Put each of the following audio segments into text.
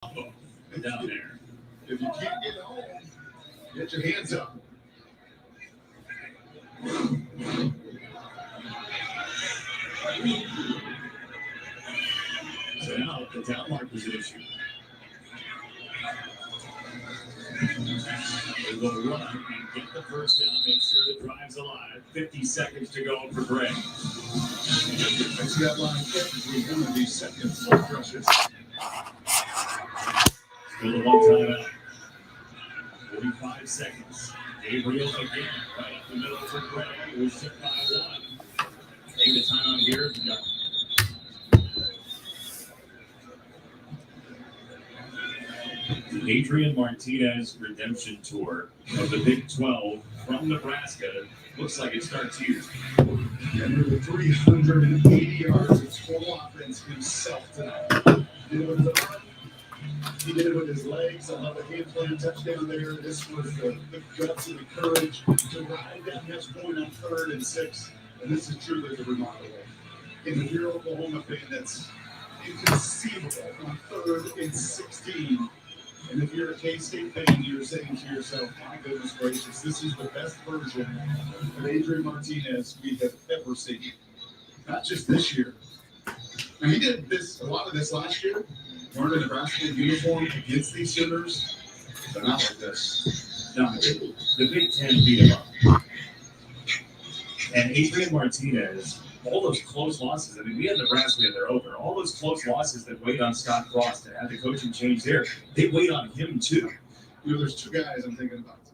down there. If you can't get home, get your hands up. So now the down mark position. They will run and get the first down, make sure the drive's alive. 50 seconds to go for Greg. I see that line every one of these seconds full rushes. Still a one timeout. 45 seconds. Gabriel again, right up the middle for Greg. It was hit by one. Take the time out here. No. The Adrian Martinez redemption tour of the Big 12 from Nebraska looks like it starts here. And with 380 yards of total offense himself tonight. He did it with his arm. He did it with his legs. I love the hand plant touchdown there. This was the guts and the courage to ride that next point on 3rd and 6. And this is truly the remarkable. And if you're an Oklahoma fan, that's inconceivable on 3rd and 16. And if you're a K-State fan, you're saying to yourself, my goodness gracious, this is the best version of Adrian Martinez we have ever seen. Not just this year. Now, he did a lot of this last year, wearing a Nebraska uniform against these Sooners, but not like this. No, the Big 10 beat him up. And Adrian Martinez, all those close losses, I mean, we had Nebraska in their opener. All those close losses that weighed on Scott Frost and had the coaching change there, they weighed on him too. You know, there's two guys I'm thinking about tonight.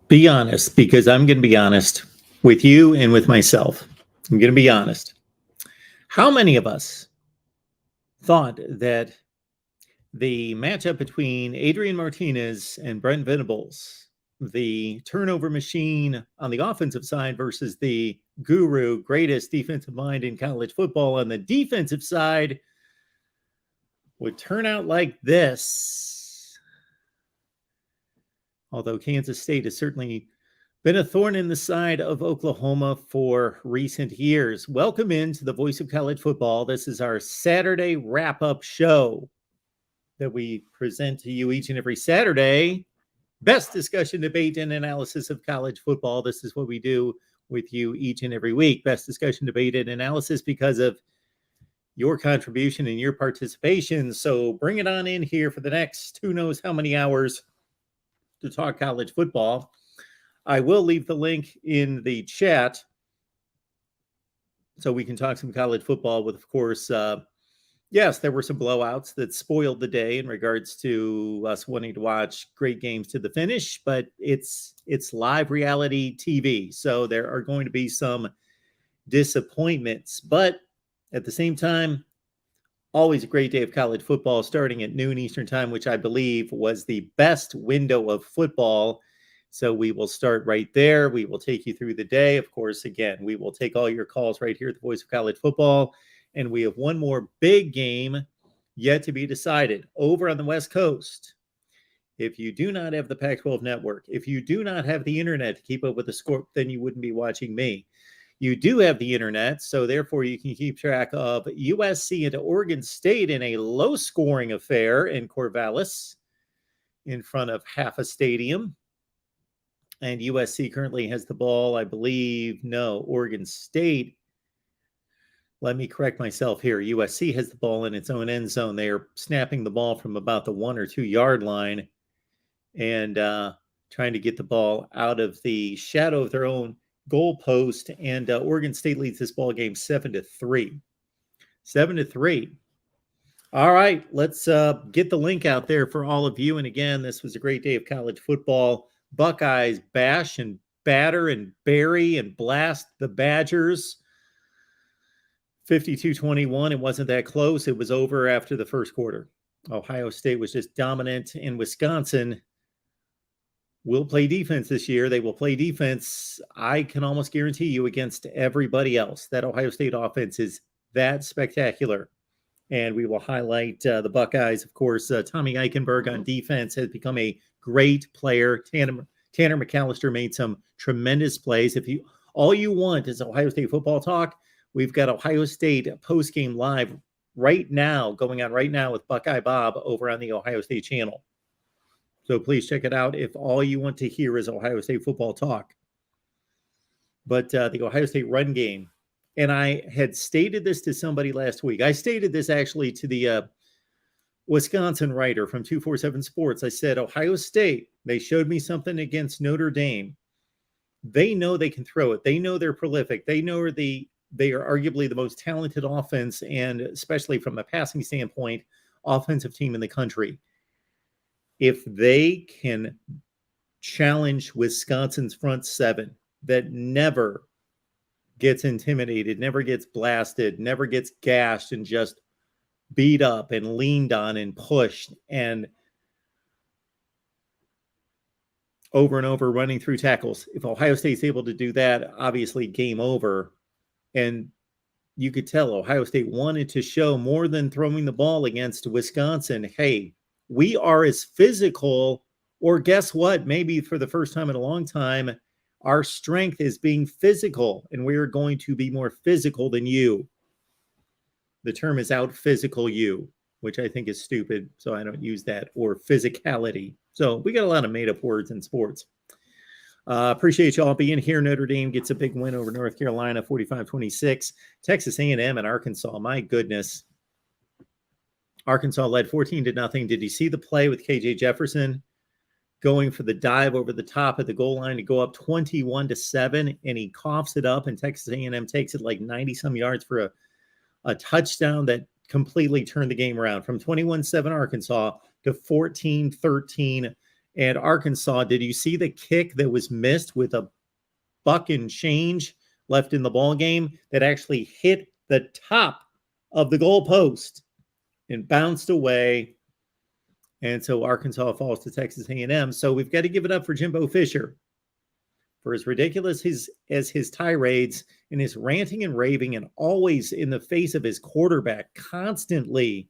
Be honest, because I'm going to be honest with you and with myself. I'm going to be honest. How many of us thought that the matchup between Adrian Martinez and Brent Venables, the turnover machine on the offensive side versus the guru, greatest defensive mind in college football on the defensive side, would turn out like this? Although Kansas State has certainly been a thorn in the side of Oklahoma for recent years. Welcome into the Voice of College Football. This is our Saturday wrap-up show that we present to you each and every Saturday. Best discussion, debate, and analysis of college football. This is what we do with you each and every week. Best discussion, debate, and analysis because of your contribution and your participation. So bring it on in here for the next who knows how many hours to talk college football. I will leave the link in the chat so we can talk some college football with, of course, yes, there were some blowouts that spoiled the day in regards to us wanting to watch great games to the finish, but it's live reality TV. So there are going to be some disappointments, but at the same time, always a great day of college football starting at noon Eastern time, which I believe was the best window of football. So we will start right there. We will take you through the day. Of course, again, we will take all your calls right here at the Voice of College Football. And we have one more big game yet to be decided over on the West Coast. If you do not have the Pac-12 network, if you do not have the internet to keep up with the score, then you wouldn't be watching me. You do have the internet, so therefore you can keep track of USC and Oregon State in a low-scoring affair in Corvallis in front of half a stadium. And USC currently has the ball, I believe. No, Oregon State. Let me correct myself here. USC has the ball in its own end zone. They are snapping the ball from about the 1 or 2 yard line and trying to get the ball out of the shadow of their own goal post. And Oregon State leads this ball game 7-3. 7-3. All right, let's get the link out there for all of you. And again, this was a great day of college football. Buckeyes bash and batter and bury and blast the Badgers. 52-21. It wasn't that close. It was over after the first quarter. Ohio State was just dominant, and Wisconsin will play defense this year. They will play defense, I can almost guarantee you, against everybody else. That Ohio State offense is that spectacular. And we will highlight the Buckeyes. Of course, Tommy Eichenberg on defense has become a great player. Tanner McAllister made some tremendous plays. If you all you want is Ohio State football talk, we've got Ohio State postgame live right now, going on right now with Buckeye Bob over on the Ohio State channel. So please check it out if all you want to hear is Ohio State football talk. But the Ohio State run game, and I had stated this to somebody last week. I stated this actually to the Wisconsin writer from 247 Sports. I said, Ohio State, they showed me something against Notre Dame. They know they can throw it. They know they're prolific. They know they are arguably the most talented offense, and especially from a passing standpoint, offensive team in the country. If they can challenge Wisconsin's front seven that never gets intimidated, never gets blasted, never gets gashed and just beat up and leaned on and pushed and over and over running through tackles. If Ohio State's able to do that, obviously game over. And you could tell Ohio State wanted to show more than throwing the ball against Wisconsin. Hey, we are as physical, or guess what? Maybe for the first time in a long time, our strength is being physical, and we are going to be more physical than you. The term is out physical you, which I think is stupid, so I don't use that, or physicality. So we got a lot of made-up words in sports. Appreciate you all being here. Notre Dame gets a big win over North Carolina, 45-26. Texas A&M and Arkansas, my goodness. Arkansas led 14-0. Did you see the play with KJ Jefferson going for the dive over the top of the goal line to go up 21-7, and he coughs it up, and Texas A&M takes it like 90-some yards for a touchdown that completely turned the game around from 21-7 Arkansas to 14-13. And Arkansas, did you see the kick that was missed with a buck and change left in the ball game that actually hit the top of the goal post and bounced away? And so Arkansas falls to Texas A&M. So we've got to give it up for Jimbo Fisher. For as ridiculous as his tirades and his ranting and raving, and always in the face of his quarterback, constantly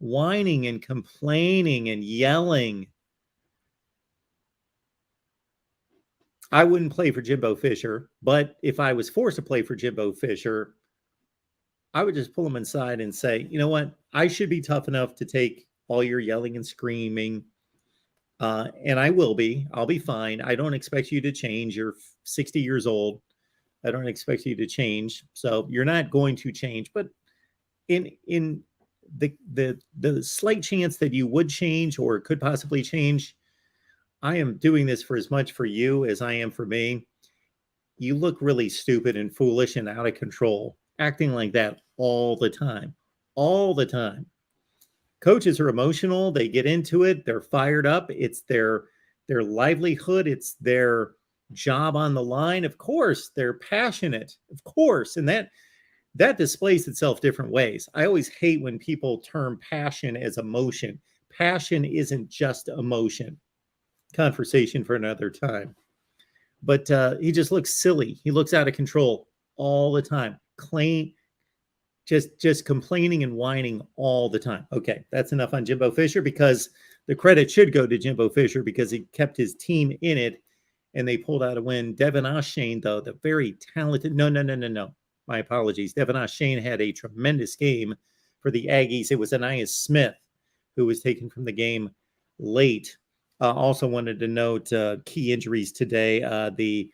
whining and complaining and yelling. I wouldn't play for Jimbo Fisher, but if I was forced to play for Jimbo Fisher, I would just pull him inside and say, you know what? I should be tough enough to take all your yelling and screaming. And I will be. I'll be fine. I don't expect you to change. You're 60 years old. I don't expect you to change. So you're not going to change. But in the slight chance that you would change or could possibly change, I am doing this for as much for you as I am for me. You look really stupid and foolish and out of control, acting like that all the time. All the time. Coaches are emotional. They get into it. They're fired up. It's their livelihood. It's their job on the line. Of course, they're passionate. Of course. And that displays itself different ways. I always hate when people term passion as emotion. Passion isn't just emotion. Conversation for another time. But he just looks silly. He looks out of control all the time. Just complaining and whining all the time. Okay, that's enough on Jimbo Fisher, because the credit should go to Jimbo Fisher because he kept his team in it and they pulled out a win. Devin O'Shane, though, the very talented, no. My apologies. Devin O'Shane had a tremendous game for the Aggies. It was Anais Smith who was taken from the game late. Also wanted to note key injuries today. The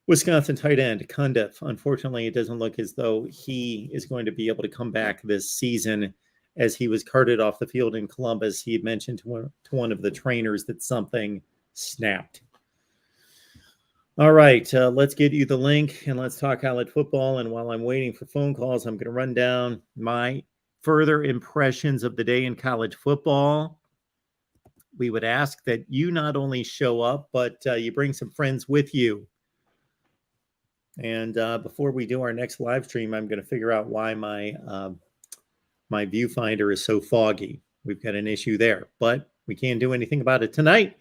Wisconsin tight end, Cundiff. Unfortunately, it doesn't look as though he is going to be able to come back this season, as he was carted off the field in Columbus. He had mentioned to one of the trainers that something snapped. All right, let's get you the link and let's talk college football. And while I'm waiting for phone calls, I'm going to run down my further impressions of the day in college football. We would ask that you not only show up, but you bring some friends with you. And before we do our next live stream, I'm going to figure out why my viewfinder is so foggy. We've got an issue there, but we can't do anything about it tonight.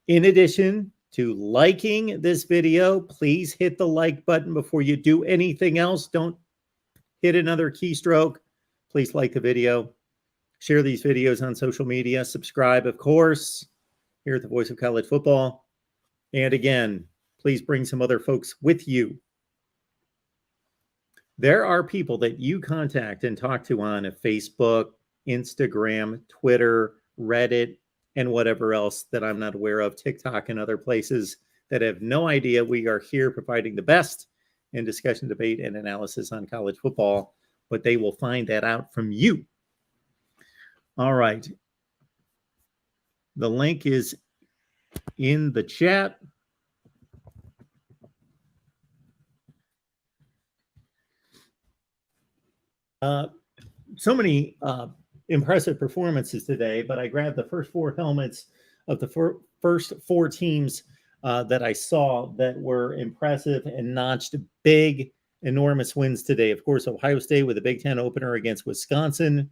In addition to liking this video, please hit the like button before you do anything else. Don't hit another keystroke. Please like the video. Share these videos on social media. Subscribe, of course, here at the Voice of College Football. And again, please bring some other folks with you. There are people that you contact and talk to on Facebook, Instagram, Twitter, Reddit, and whatever else that I'm not aware of, TikTok and other places, that have no idea we are here providing the best in discussion, debate, and analysis on college football, but they will find that out from you. All right. The link is in the chat. So many impressive performances today, but I grabbed the first four helmets of the first four teams that I saw that were impressive and notched big, enormous wins today. Of course, Ohio State with a Big Ten opener against Wisconsin,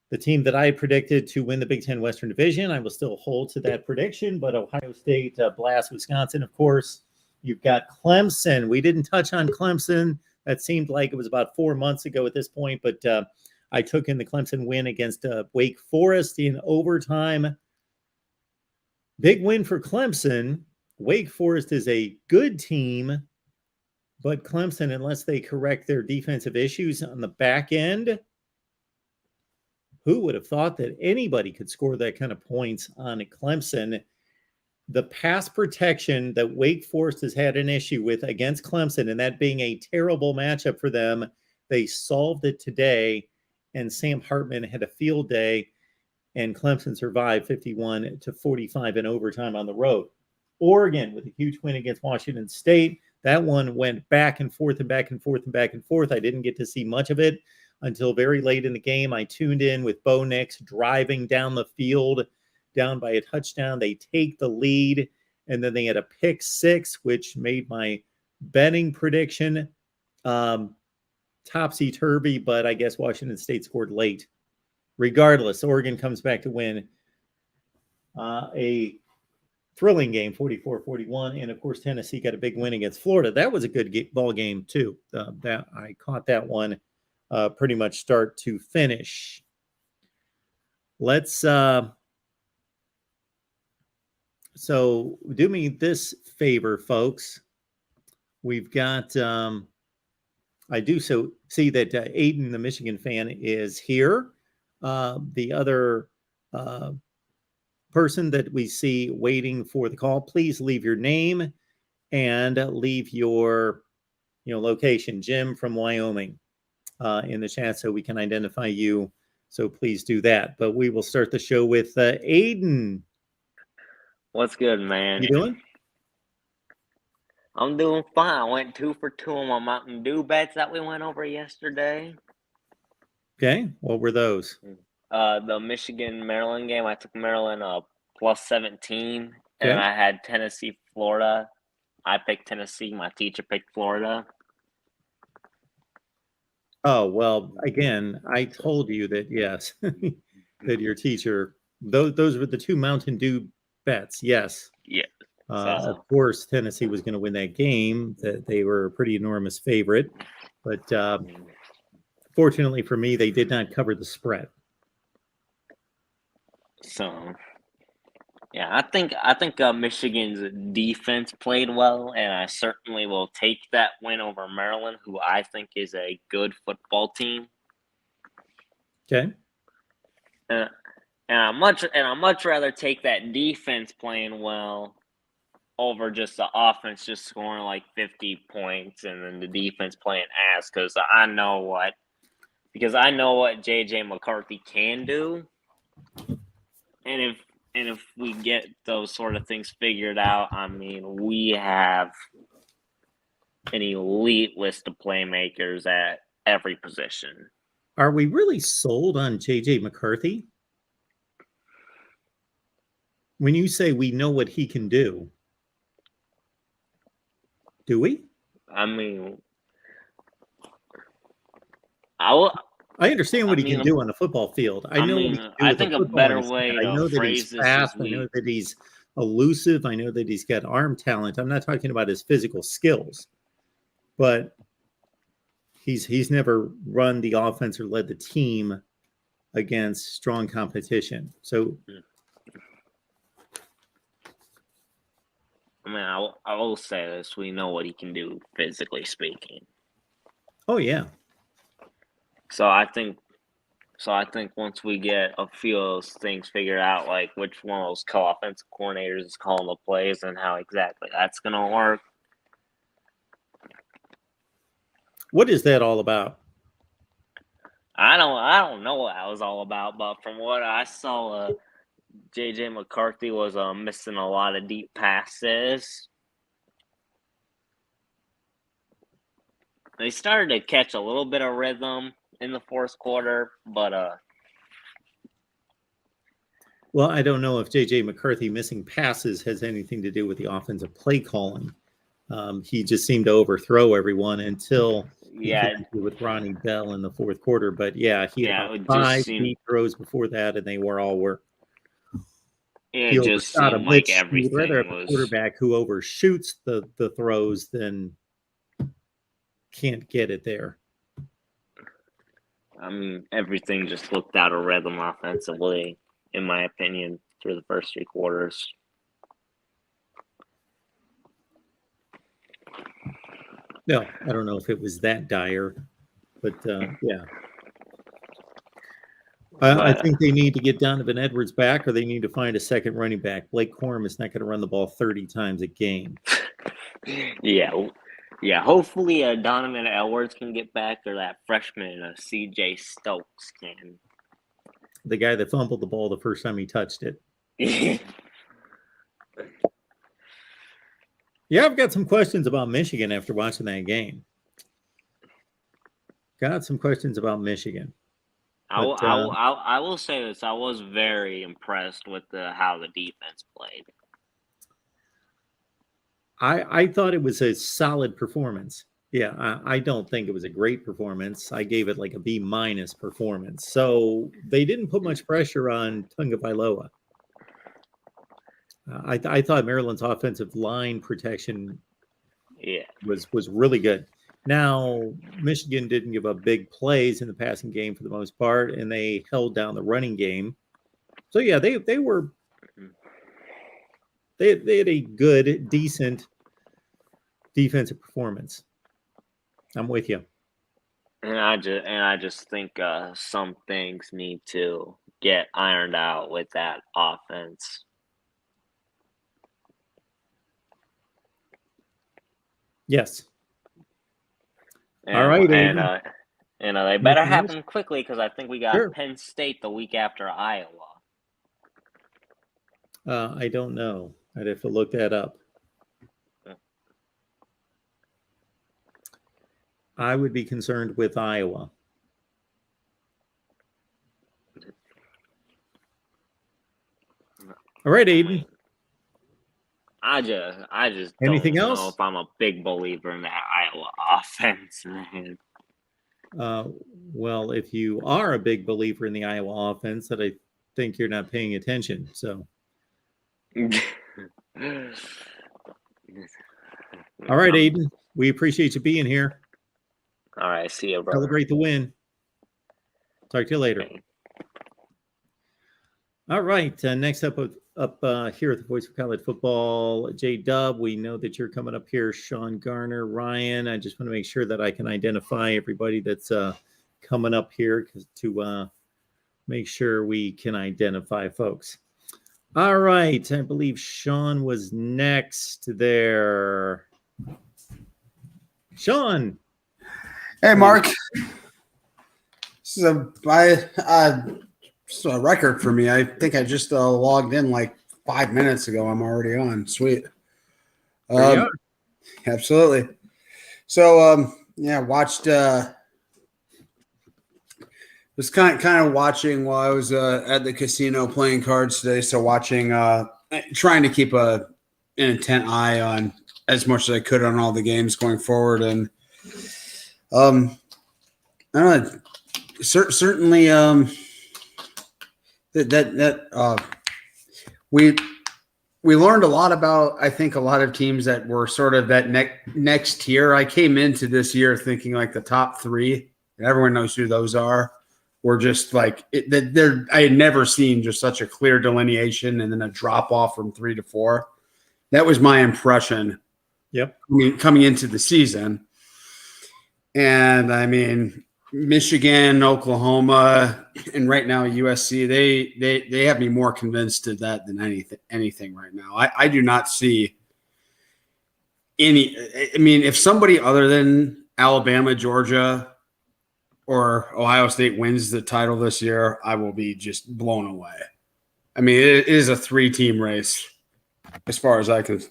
the team that I predicted to win the Big Ten Western Division. I will still hold to that prediction, but Ohio State blasts Wisconsin, of course. You've got Clemson. We didn't touch on Clemson. That seemed like it was about 4 months ago at this point, but I took in the Clemson win against Wake Forest in overtime. Big win for Clemson. Wake Forest is a good team, but Clemson, unless they correct their defensive issues on the back end, who would have thought that anybody could score that kind of points on Clemson? The pass protection that Wake Forest has had an issue with against Clemson, and that being a terrible matchup for them, they solved it today, and Sam Hartman had a field day, and Clemson survived 51-45 in overtime on the road. Oregon with a huge win against Washington State. That one went back and forth and back and forth and back and forth. I didn't get to see much of it until very late in the game. I tuned in with Bo Nix driving down the field, down by a touchdown. They take the lead, and then they had a pick six, which made my betting prediction topsy-turvy, but I guess Washington State scored late. Regardless, Oregon comes back to win a thrilling game, 44-41, and of course Tennessee got a big win against Florida. That was a good ball game too. That I caught that one pretty much start to finish. Let's so do me this favor, folks. We've got I do so see that Aiden, the Michigan fan, is here. The other person that we see waiting for the call, please leave your name and leave your location. Jim from Wyoming in the chat so we can identify you. So please do that. But we will start the show with Aiden. What's good, man? You doing? I'm doing fine. I went 2 for 2 on my Mountain Dew bets that we went over yesterday. Okay. What were those? The Michigan-Maryland game, I took Maryland plus 17. Okay. And I had Tennessee-Florida. I picked Tennessee. My teacher picked Florida. Oh, well, again, I told you that, yes, that your teacher, those were the 2 Mountain Dew bets. Yes. Yeah. Of course, Tennessee was going to win that game. That they were a pretty enormous favorite, but fortunately for me, they did not cover the spread. So, yeah, I think Michigan's defense played well, and I certainly will take that win over Maryland, who I think is a good football team. Okay. And I much rather take that defense playing well over just the offense just scoring like 50 points and then the defense playing ass because I know what JJ McCarthy can do. And if we get those sort of things figured out, I mean, we have an elite list of playmakers at every position. Are we really sold on JJ McCarthy? When you say we know what he can do we? I mean, I understand what he can do on the football field. I know what he can do I with think the a football better in his hand. way I know to that he's phrase this fast. is I know that he's elusive. I know that he's got arm talent. I'm not talking about his physical skills, but he's never run the offense or led the team against strong competition. So, I mean, I will say this: we know what he can do physically speaking. oh yeah. So I think once we get a few of those things figured out, like which one of those co-offensive coordinators is calling the plays and how exactly that's going to work. What is that all about? I don't know what that was all about, but from what I saw, JJ McCarthy was missing a lot of deep passes. They started to catch a little bit of rhythm in the fourth quarter, but well, I don't know if JJ McCarthy missing passes has anything to do with the offensive play calling. He just seemed to overthrow everyone until he connected with Ronnie Bell in the fourth quarter. But yeah, he had about 5 deep throws before that, and they were all work. It just seemed like everything He'd rather have a quarterback who overshoots the throws than can't get it there. I mean, everything just looked out of rhythm offensively, in my opinion, through the first 3 quarters. No, I don't know if it was that dire, but yeah. I think they need to get Donovan Edwards back, or they need to find a second running back. Blake Corum is not going to run the ball 30 times a game. Yeah. Hopefully, Donovan Edwards can get back, or that freshman C.J. Stokes can. The guy that fumbled the ball the first time he touched it. Yeah, I've got some questions about Michigan after watching that game. Got some questions about Michigan. I will say this: I was very impressed with how the defense played. I thought it was a solid performance. Yeah, I don't think it was a great performance. I gave it like a B- performance. So they didn't put much pressure on Tagovailoa. I thought Maryland's offensive line protection was really good. Now, Michigan didn't give up big plays in the passing game for the most part, and they held down the running game. So yeah, they had a good, decent defensive performance. I'm with you. And I just think some things need to get ironed out with that offense. Yes. All right, and they better happen quickly because I think we got Penn State the week after Iowa. I don't know. I'd have to look that up. I would be concerned with Iowa. All right, Aiden. I just anything don't else? know if I'm a big believer in that Iowa offense, man. Well, if you are a big believer in the Iowa offense, that I think you're not paying attention. So, all right, Aiden. We appreciate you being here. All right, see you, brother. Celebrate the win. Talk to you later. Okay. All right. Next up here at the Voice of College Football, J-Dub. We know that you're coming up here, Sean Garner, Ryan. I just want to make sure that I can identify everybody that's coming up here to make sure we can identify folks. All right. I believe Sean was next there. Sean. Hey, Mark. This is a record for me. I think I just logged in like 5 minutes ago. I'm already on. Sweet. Absolutely. So, watched. Was kind of watching while I was at the casino playing cards today. So watching, trying to keep an intent eye on as much as I could on all the games going forward, and I don't know. Certainly, we learned a lot about, I think, a lot of teams that were sort of that next tier. I came into this year thinking like the top three, and everyone knows who those are. Were just like I had never seen just such a clear delineation and then a drop off from 3 to 4. That was my impression. Yep. Coming into the season, and I mean, Michigan, Oklahoma, and right now USC, they have me more convinced of that than anything right now. I do not see any. I mean, if somebody other than Alabama, Georgia, or Ohio State wins the title this year, I will be just blown away. I mean, it is a 3-team race as far as I can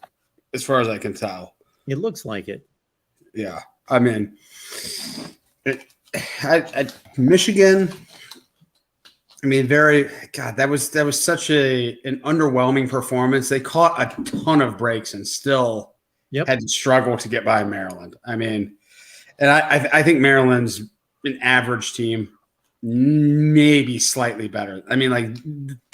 tell. It looks like it. Yeah, I mean, Michigan. I mean, that was such an underwhelming performance. They caught a ton of breaks and still had to struggle to get by Maryland. I mean, and I think Maryland's an average team, maybe slightly better. I mean, like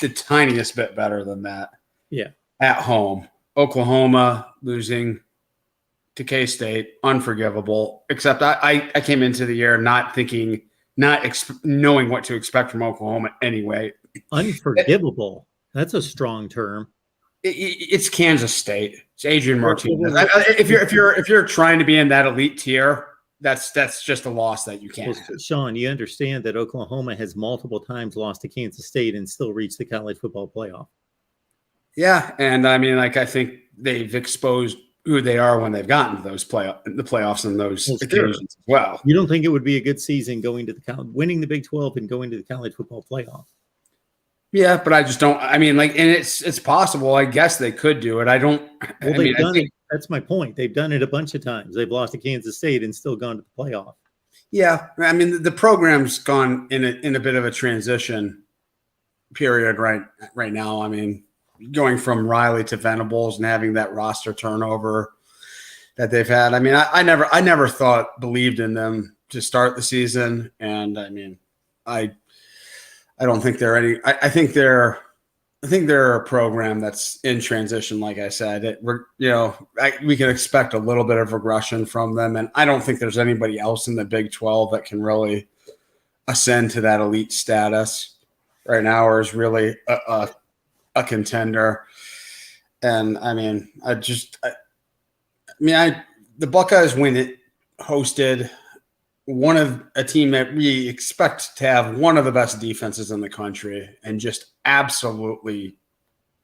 the tiniest bit better than that. Yeah. At home, Oklahoma losing to K-State, unforgivable. Except I came into the year not thinking, knowing what to expect from Oklahoma anyway. Unforgivable. That's a strong term. It's Kansas State. It's Adrian Martinez. If you're trying to be in that elite tier, that's just a loss that you can't have. Sean, you understand that Oklahoma has multiple times lost to Kansas State and still reached the college football playoff. Yeah, and I mean, like, I think they've exposed who they are when they've gotten to the playoffs and those occasions as well. You don't think it would be a good season going to winning the Big 12 and going to the college football playoff? Yeah, but I just don't. I mean, like, and it's possible. I guess they could do it. I don't. Well, they've done it. That's my point. They've done it a bunch of times. They've lost to Kansas State and still gone to the playoff. Yeah, I mean, the program's gone in a bit of a transition period right now. I mean, going from Riley to Venables and having that roster turnover that they've had. I mean, I never believed in them to start the season, and I mean, I don't think they're any. I think they're a program that's in transition. Like I said, we can expect a little bit of regression from them, and I don't think there's anybody else in the Big 12 that can really ascend to that elite status right now, or is really a contender. And I mean, the Buckeyes hosted one of a team that we expect to have one of the best defenses in the country and just absolutely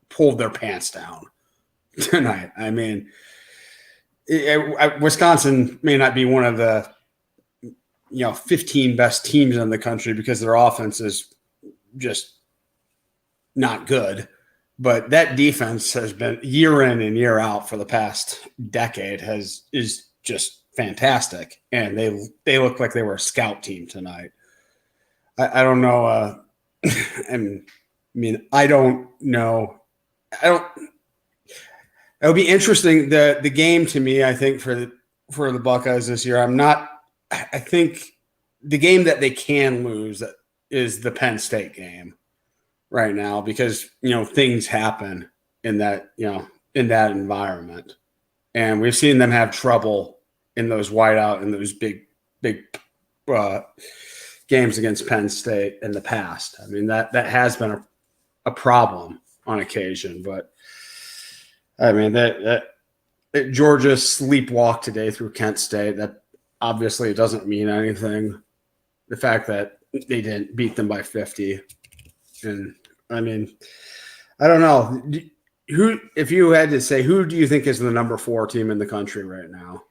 pulled their pants down tonight. I mean, Wisconsin may not be one of the 15 best teams in the country because their offense is just not good. But that defense has been year in and year out for the past decade is just fantastic, and they look like they were a scout team tonight. I don't know. I don't know. It'll be interesting. The game to me, I think for the Buckeyes this year, I think the game that they can lose is the Penn State game right now, because things happen in that environment, and we've seen them have trouble in those whiteout and those big games against Penn State in the past. I mean, that has been a problem on occasion, but I mean that Georgia sleepwalked today through Kent State. That obviously doesn't mean anything. The fact that they didn't beat them by 50 And I mean, I don't know. Who, if you had to say, who do you think is the number 4 team in the country right now?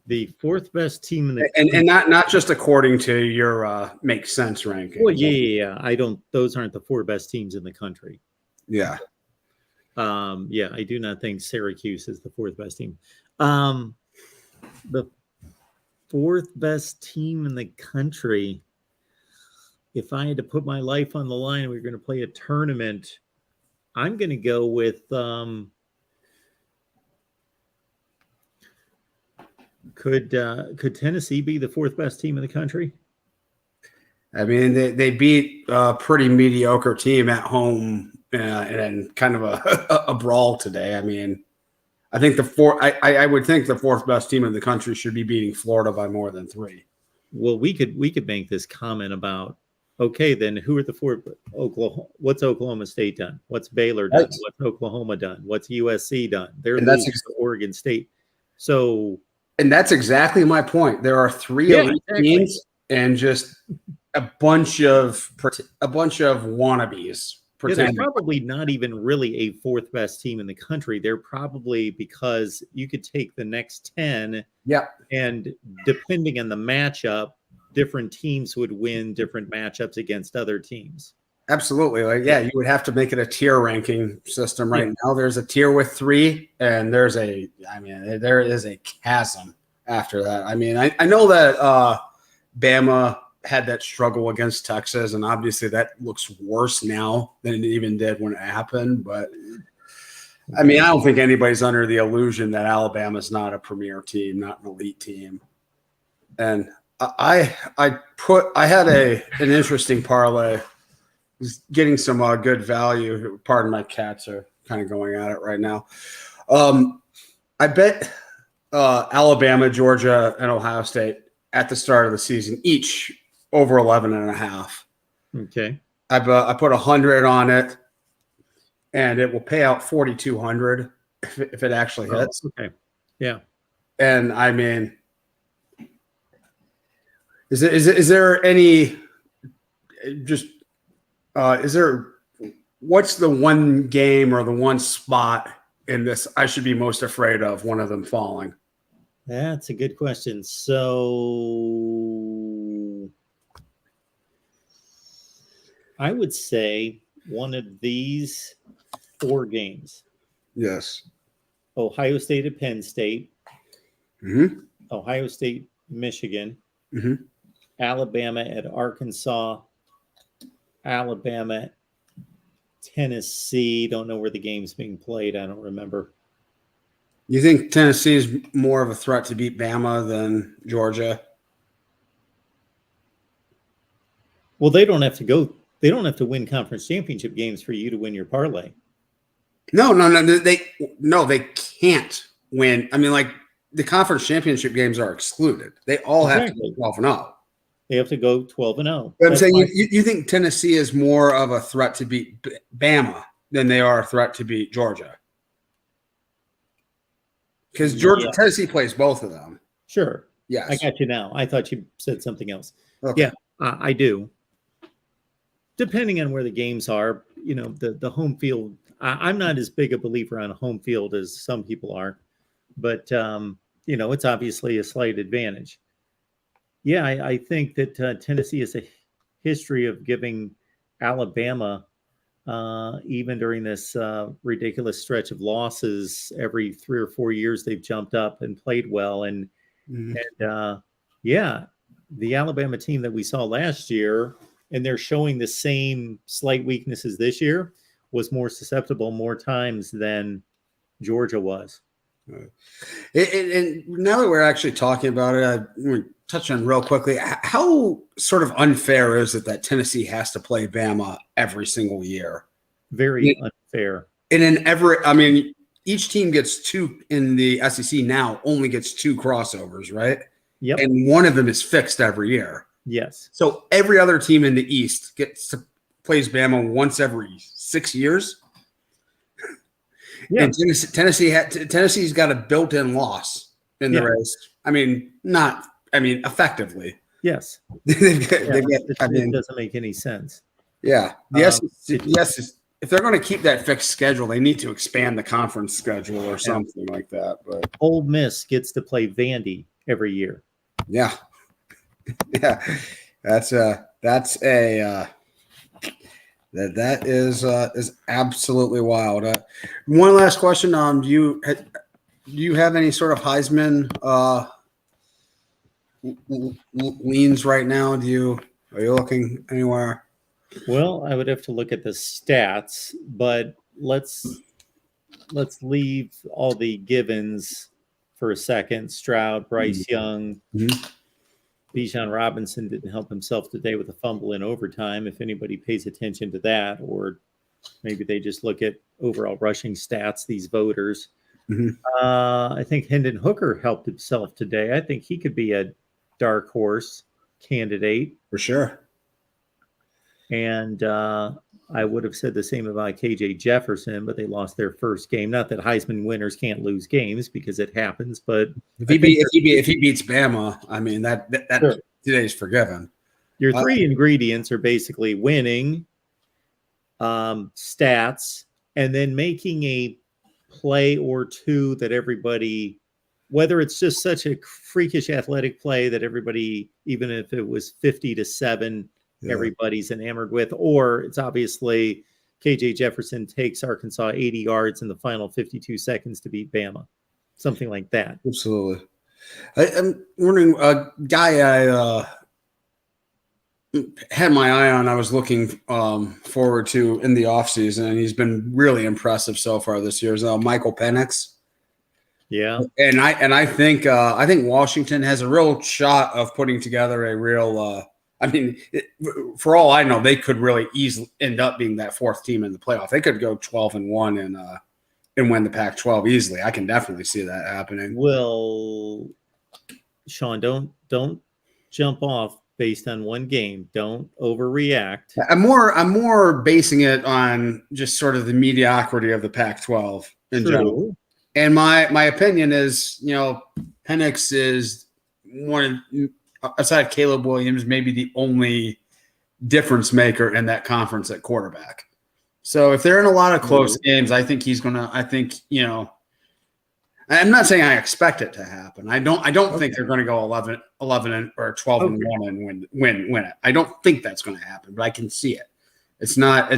The 4th best team in the and not just according to your make sense ranking. Well, yeah. Those aren't the 4 best teams in the country. Yeah. I do not think Syracuse is the 4th best team. The 4th best team in the country. If I had to put my life on the line, we were going to play a tournament. I'm going to go with could Tennessee be the 4th best team in the country? I mean, they beat a pretty mediocre team at home and kind of a brawl today. I mean, I think I would think the 4th best team in the country should be beating Florida by more than 3. Well, we could make this comment about, okay, then who are the 4? Oklahoma. What's Oklahoma State done? What's Baylor done? Right. What's Oklahoma done? What's USC done? They're losing to Oregon State. So, and that's exactly my point. There are 3 elite teams and just a bunch of wannabes. They're probably not even really a 4th best team in the country. They're probably, because you could take the next 10, and depending on the matchup, different teams would win different matchups against other teams. Absolutely. You would have to make it a tier ranking system right now. There's a tier with 3, and there is a chasm after that. I mean, I know that Bama had that struggle against Texas, and obviously that looks worse now than it even did when it happened. But I mean, I don't think anybody's under the illusion that Alabama's not a premier team, not an elite team. And I had an interesting parlay, getting some good value. Pardon, my cats are kind of going at it right now. I bet Alabama, Georgia, and Ohio State at the start of the season each over 11.5. Okay. I put 100 on it, and it will pay out 4,200 if it actually hits. Okay. Yeah. And I mean, is there any just what's the one game or the one spot in this I should be most afraid of one of them falling? That's a good question. So I would say one of these 4 games. Yes. Ohio State at Penn State. Mm-hmm. Ohio State, Michigan. Mm-hmm. Alabama at Arkansas. Alabama, Tennessee. Don't know where the game's being played. I don't remember. You think Tennessee is more of a threat to beat Bama than Georgia? Well, they don't have to go. They don't have to win conference championship games for you to win your parlay. No. They can't win. I mean, like, the conference championship games are excluded. They all have to go 12-0. They have to go 12-0. But I'm saying you think Tennessee is more of a threat to beat Bama than they are a threat to beat Georgia? Because Tennessee plays both of them. Sure. Yes. I got you now. I thought you said something else. Okay. Yeah, I do. Depending on where the games are, the home field. I'm not as big a believer on home field as some people are, but it's obviously a slight advantage. Yeah, I think that Tennessee has a history of giving Alabama, even during this ridiculous stretch of losses, every 3 or 4 years they've jumped up and played well. And the Alabama team that we saw last year, and they're showing the same slight weaknesses this year, was more susceptible more times than Georgia was. And now that we're actually talking about it, I'm going to touch on real quickly. How sort of unfair is it that Tennessee has to play Bama every single year? Very unfair. And each team gets 2 in the SEC now, only gets 2 crossovers, right? Yep. And one of them is fixed every year. Yes. So every other team in the East plays Bama once every 6 years. Yeah. And Tennessee's got a built-in loss in the race. I mean, not I mean, effectively. Yes. They've got, It doesn't make any sense. Yeah. Yes. If they're going to keep that fixed schedule, they need to expand the conference schedule or something like that. But Ole Miss gets to play Vandy every year. Yeah. Yeah. That is absolutely wild. One last question. Do you have any sort of Heisman leans right now? Are you looking anywhere? Well, I would have to look at the stats, but let's leave all the givens for a second. Stroud, Bryce Young, Bijan Robinson didn't help himself today with a fumble in overtime. If anybody pays attention to that, or maybe they just look at overall rushing stats, these voters. I think Hendon Hooker helped himself today. I think he could be a dark horse candidate. For sure. And I would have said the same about KJ Jefferson, but they lost their first game. Not that Heisman winners can't lose games because it happens, but if he beats Bama, I mean that sure. Today's forgiven. Your three ingredients are basically winning, stats, and then making a play or two that everybody, whether it's just such a freakish athletic play that everybody, even if it was 50-7. Yeah. Everybody's enamored with, or it's obviously KJ Jefferson takes Arkansas 80 yards in the final 52 seconds to beat Bama, something like that. Absolutely. I'm wondering, a guy I had my eye on, I was looking forward to in the offseason, and he's been really impressive so far this year, is Michael Penix. Yeah. And I think Washington has a real shot of putting together a real I mean, for all I know, they could really easily end up being that fourth team in the playoff. They could go 12-1 and win the Pac-12 easily. I can definitely see that happening. Well, Sean, don't jump off based on one game. Don't overreact. I'm more basing it on just sort of the mediocrity of the Pac-12 in general. And my opinion is, Penix is one of, aside Caleb Williams, maybe the only difference maker in that conference at quarterback. So if they're in a lot of close games, I think he's going to, I'm not saying I expect it to happen. I don't think they're going to go 11 or 12-1 and win it. I don't think that's going to happen, but I can see it. It's not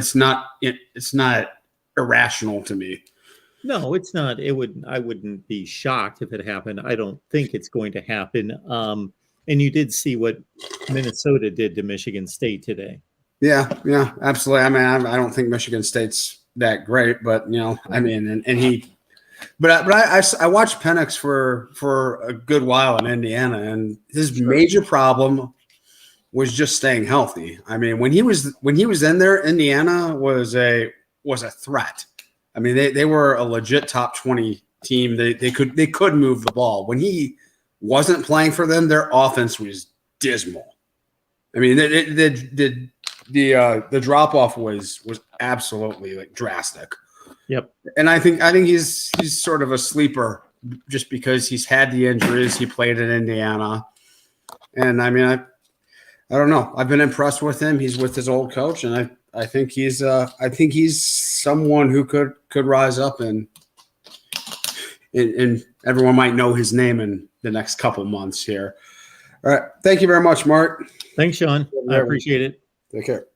irrational to me. No, it's not. I wouldn't be shocked if it happened. I don't think it's going to happen. And you did see what Minnesota did to Michigan State today. Yeah, absolutely. I mean, I don't think Michigan State's that great, but I mean, I watched Penix for a good while in Indiana, and his major problem was just staying healthy. I mean, when he was in there, Indiana was a threat. I mean, they were a legit top 20 team. They could move the ball. When he wasn't playing for them, their offense was dismal. I mean, the drop off was absolutely drastic. Yep. And I think he's sort of a sleeper just because he's had the injuries. He played in Indiana, and I mean, I don't know. I've been impressed with him. He's with his old coach, and I think he's someone who could rise up and everyone might know his name in the next couple months here. All right. Thank you very much, Mark. Thanks, Sean. I appreciate it. Take care.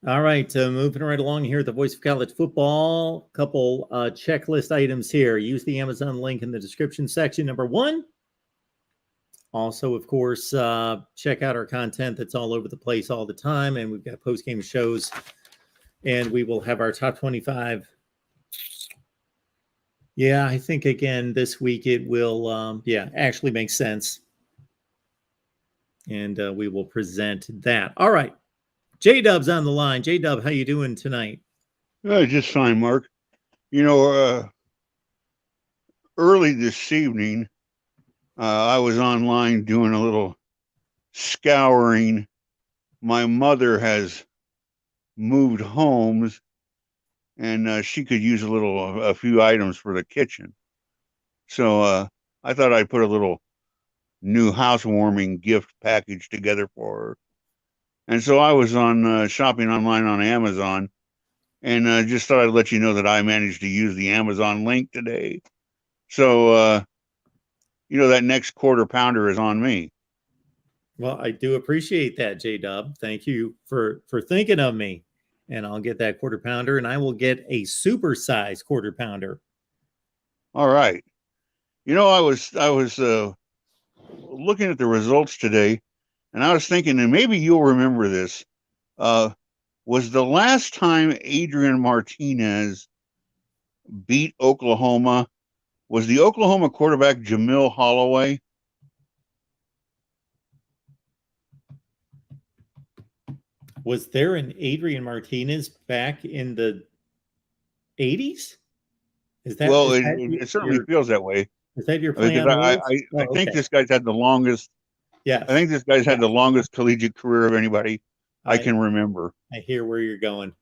All right. Moving right along here at the Voice of College Football. Couple checklist items here. Use the Amazon link in the description section. Number 1. Also, of course, check out our content that's all over the place all the time. And we've got post-game shows. And we will have our top 25. Yeah, I think, again, this week it will, actually make sense. And we will present that. All right. J-Dub's on the line. J-Dub, how you doing tonight? Just fine, Mark. Early this evening, I was online doing a little scouring. My mother has moved homes, and she could use a few items for the kitchen. So I thought I'd put a little new housewarming gift package together for her. And so I was on shopping online on Amazon, and just thought I'd let you know that I managed to use the Amazon link today. So, that next quarter pounder is on me. Well, I do appreciate that, J-Dub. Thank you for thinking of me. And I'll get that quarter pounder, and I will get a super-sized quarter pounder. All right. I was looking at the results today, and I was thinking, and maybe you'll remember this, was the last time Adrian Martinez beat Oklahoma, was the Oklahoma quarterback Jamil Holloway? Was there an Adrian Martinez back in the 80s? Well, it certainly feels that way. Is that your play Because on I words? think this guy's had the longest. Yes. I think this guy's had the longest collegiate career of anybody I can remember. I hear where you're going.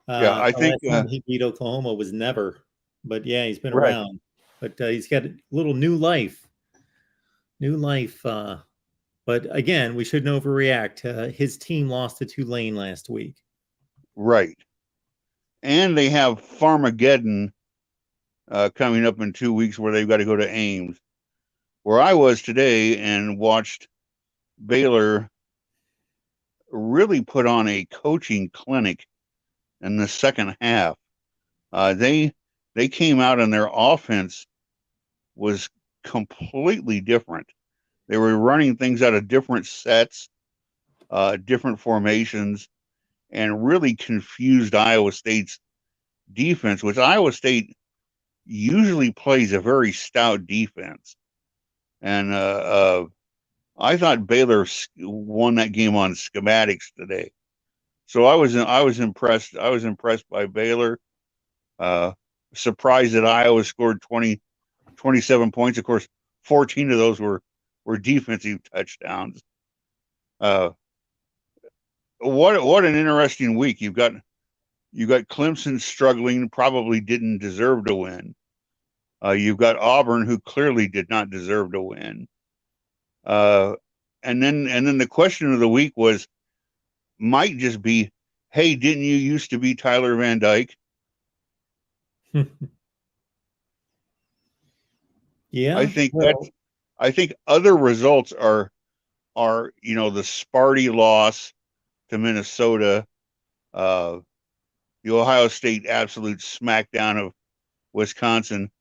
Yeah, I think last time he beat Oklahoma was never. But yeah, he's been right. around. But he's got a little new life. But again, we shouldn't overreact. His team lost to Tulane last week. Right. And they have Farmageddon coming up in 2 weeks where they've got to go to Ames. Where I was today and watched Baylor really put on a coaching clinic in the second half. They came out and their offense was completely different. They were running things out of different sets, different formations, and really confused Iowa State's defense, which Iowa State usually plays a very stout defense. And I thought Baylor won that game on schematics today. So I was impressed. I was impressed by Baylor. Surprised that Iowa scored 27 points. Of course, 14 of those were defensive touchdowns. What an interesting week. You've got Clemson struggling, probably didn't deserve to win. You've got Auburn, who clearly did not deserve to win. And then the question of the week might just be, hey, didn't you used to be Tyler Van Dyke? Yeah. I think other results are the Sparty loss to Minnesota, the Ohio State absolute smackdown of Wisconsin.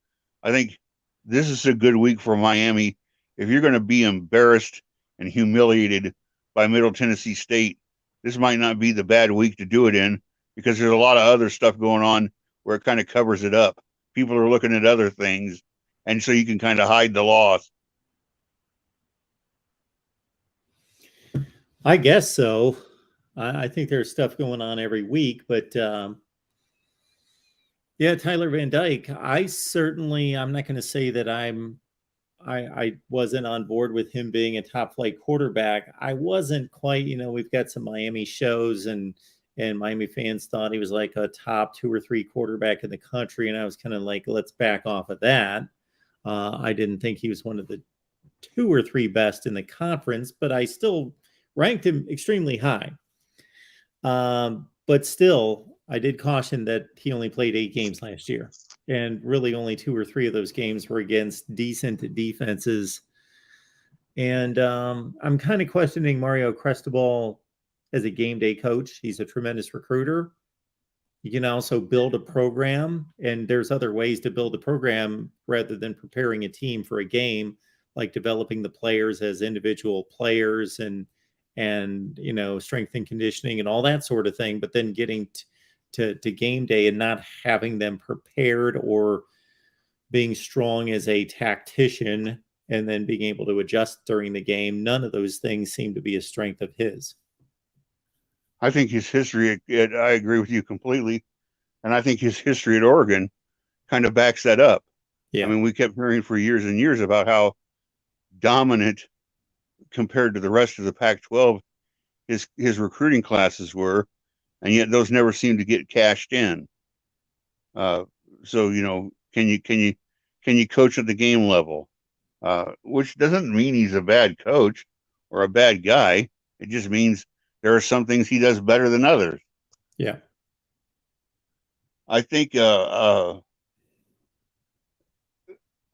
I think this is a good week for Miami. If you're going to be embarrassed and humiliated by Middle Tennessee State, this might not be the bad week to do it in, because there's a lot of other stuff going on where it kind of covers it up. People are looking at other things, and so you can kind of hide the loss. I guess so. I think there's stuff going on every week, but yeah, Tyler Van Dyke. I'm not going to say that I wasn't on board with him being a top flight quarterback. I wasn't quite, we've got some Miami shows and Miami fans thought he was like a top 2 or 3 quarterback in the country. And I was kind of like, let's back off of that. I didn't think he was one of the 2 or 3 best in the conference, but I still ranked him extremely high. But still, I did caution that he only played 8 games last year. And really only 2 or 3 of those games were against decent defenses. And I'm kind of questioning Mario Cristobal as a game day coach. He's a tremendous recruiter. You can also build a program, and there's other ways to build a program rather than preparing a team for a game, like developing the players as individual players and strength and conditioning and all that sort of thing. But then getting to game day and not having them prepared or being strong as a tactician and then being able to adjust during the game. None of those things seem to be a strength of his. I think his history, I agree with you completely. And I think his history at Oregon kind of backs that up. Yeah. I mean, we kept hearing for years and years about how dominant compared to the rest of the Pac-12 his recruiting classes were, and yet those never seemed to get cashed in. So, can you coach at the game level? which doesn't mean he's a bad coach or a bad guy. It just means there are some things he does better than others. Yeah. I think,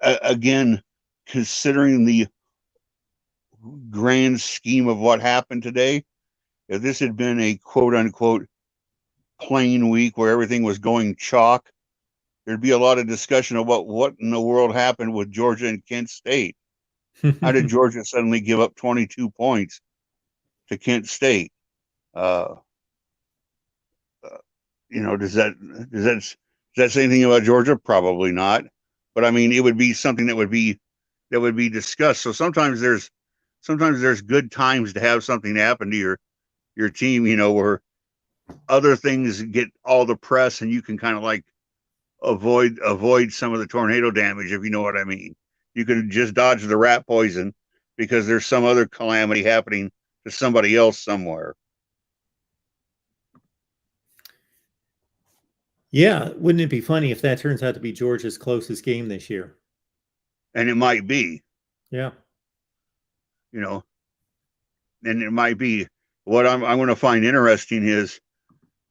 again, considering the grand scheme of what happened today, if this had been a quote unquote plain week where everything was going chalk, there'd be a lot of discussion about what in the world happened with Georgia and Kent State. How did Georgia suddenly give up 22 points to Kent State? Does that say anything about Georgia? Probably not. But I mean, it would be something that would be discussed. So sometimes there's good times to have something happen to your team, where other things get all the press and you can kind of like avoid some of the tornado damage, if you know what I mean. You can just dodge the rat poison because there's some other calamity happening to somebody else somewhere. Yeah, wouldn't it be funny if that turns out to be Georgia's closest game this year? And it might be. Yeah. And it might be. What I'm going to find interesting is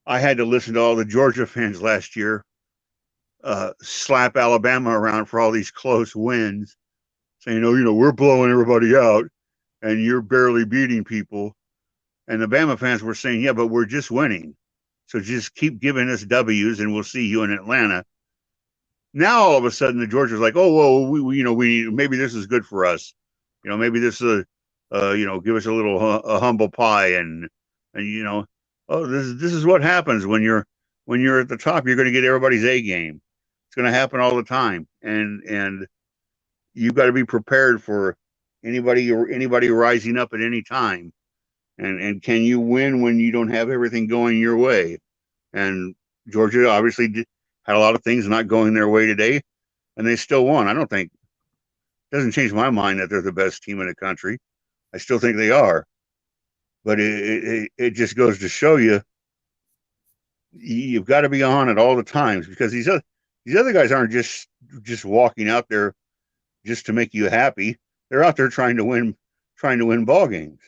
I had to listen to all the Georgia fans last year slap Alabama around for all these close wins, saying, we're blowing everybody out and you're barely beating people. And the Bama fans were saying, yeah, but we're just winning. So just keep giving us W's and we'll see you in Atlanta. Now, all of a sudden, the Georgia's like, oh, well, we maybe this is good for us. Maybe this is give us a little a humble pie and this is what happens when you're at the top. You're going to get everybody's A game. It's going to happen all the time, and you've got to be prepared for anybody rising up at any time. And can you win when you don't have everything going your way? And Georgia obviously had a lot of things not going their way today, and they still won. I don't think it doesn't change my mind that they're the best team in the country. I still think they are, but it just goes to show you've got to be on it all the times, because these other guys aren't just walking out there just to make you happy. They're out there trying to win ball games.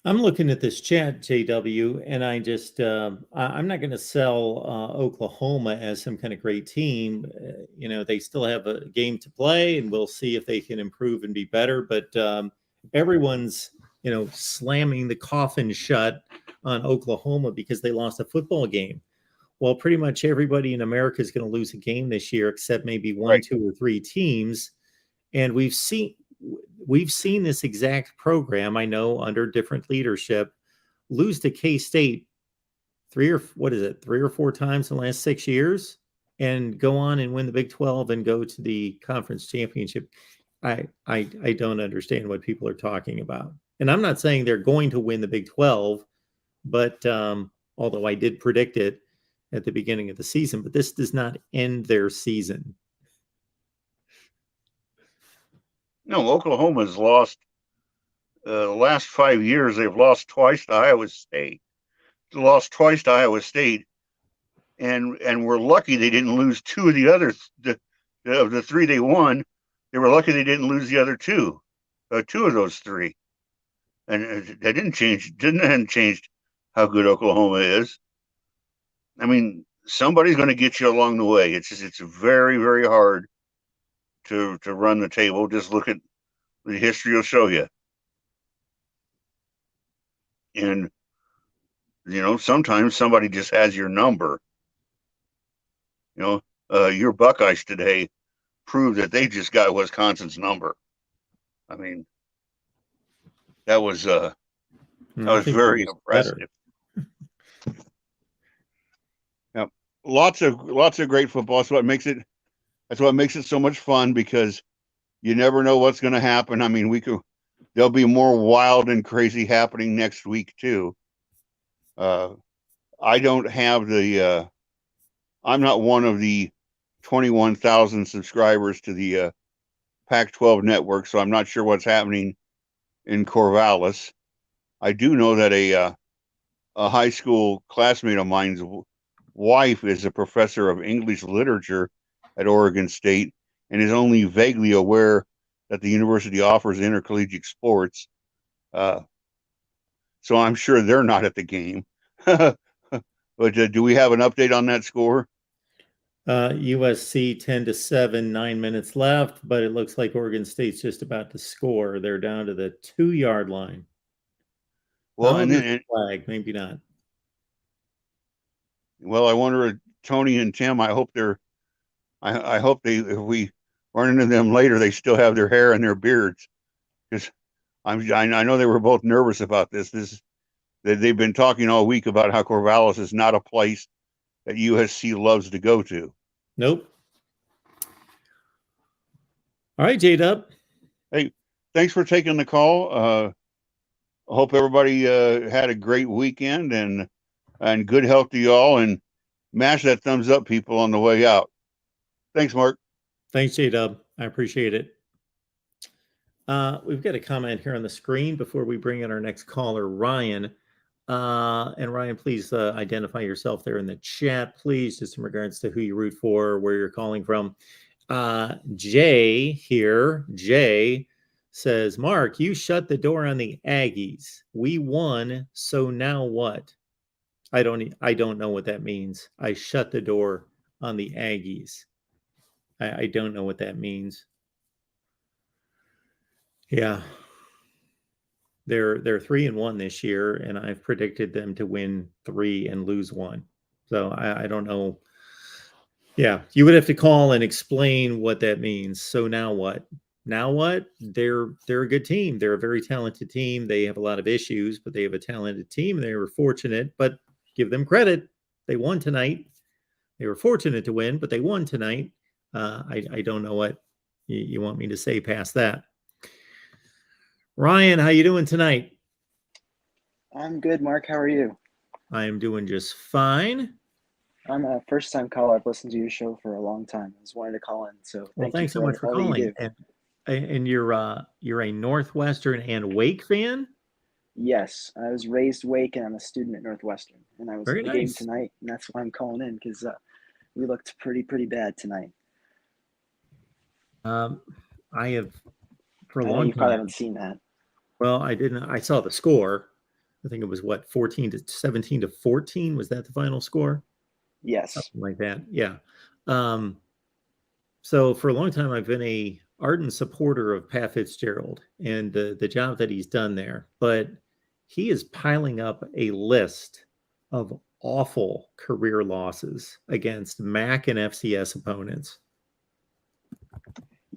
I'm looking at this chat, JW, and I just I'm not going to sell Oklahoma as some kind of great team. They still have a game to play, and we'll see if they can improve and be better. But everyone's slamming the coffin shut on Oklahoma because they lost a football game. Well, pretty much everybody in America is going to lose a game this year, except maybe one, right, 2, or 3 teams. And we've seen this exact program, I know, under different leadership, lose to K-State 3 or 4 times in the last 6 years, and go on and win the Big 12 and go to the conference championship. I don't understand what people are talking about. And I'm not saying they're going to win the Big 12, but although I did predict it at the beginning of the season, but this does not end their season. No, Oklahoma's lost the last 5 years. They've lost twice to Iowa State. And we're lucky they didn't lose 2 of the others. Of the 3 they won, they were lucky they didn't lose the other 2 of those 3. And that hadn't changed how good Oklahoma is. I mean, somebody's going to get you along the way. It's very, very hard to run the table. Just look at the history will show you. And sometimes somebody just has your number. Your Buckeyes today proved that they just got Wisconsin's number. I mean, that was very impressive. Yep. Lots of great football. That's what makes it so much fun, because you never know what's going to happen. I mean, there'll be more wild and crazy happening next week too. I don't have I'm not one of the 21,000 subscribers to the Pac-12 network, so I'm not sure what's happening in Corvallis. I do know that a high school classmate of mine's wife is a professor of English literature at Oregon State and is only vaguely aware that the university offers intercollegiate sports. So I'm sure they're not at the game. But do we have an update on that score? USC 10-7, 9 minutes left, but it looks like Oregon State's just about to score. They're down to the 2-yard line. Well, Oh, and there's then a flag, maybe not. well, I wonder, Tony and Tim, I hope I hope if we run into them later, they still have their hair and their beards, because I know they were both nervous about this. They've been talking all week about how Corvallis is not a place that USC loves to go to. Nope. All right, J-Dub. Hey, thanks for taking the call. I hope everybody had a great weekend and good health to y'all, and mash that thumbs up, people, on the way out. Thanks, Mark. Thanks, J-Dub. I appreciate it. We've got a comment here on the screen before we bring in our next caller, Ryan. And Ryan, please identify yourself there in the chat, please, just in regards to who you root for, where you're calling from. Jay here, Jay says, Mark, you shut the door on the Aggies. We won, so now what? I don't know what that means. I shut the door on the Aggies. I don't know what that means. Yeah. They're 3-1 this year, and I've predicted them to win 3 and lose 1. So I don't know. Yeah, you would have to call and explain what that means. So now what? Now what? They're a good team. They're a very talented team. They have a lot of issues, but they have a talented team, and they were fortunate. But give them credit. They won tonight. They were fortunate to win, but they won tonight. I don't know what you want me to say past that. Ryan, how you doing tonight? I'm good, Mark. How are you? I am doing just fine. I'm a first-time caller. I've listened to your show for a long time. I just wanted to call in. So Well, thanks so you much for all that you calling. do. And you're a Northwestern and Wake fan? Yes, I was raised Wake, and I'm a student at Northwestern. And I was Very at the game nice. tonight, and that's why I'm calling in, because we looked pretty bad tonight. I have for a I know long you probably time. haven't seen that. Well, I didn't. I saw the score. I think it was 17-14. Was that the final score? Yes. Something like that. Yeah. So for a long time, I've been a ardent supporter of Pat Fitzgerald and the job that he's done there. But he is piling up a list of awful career losses against MAC and FCS opponents.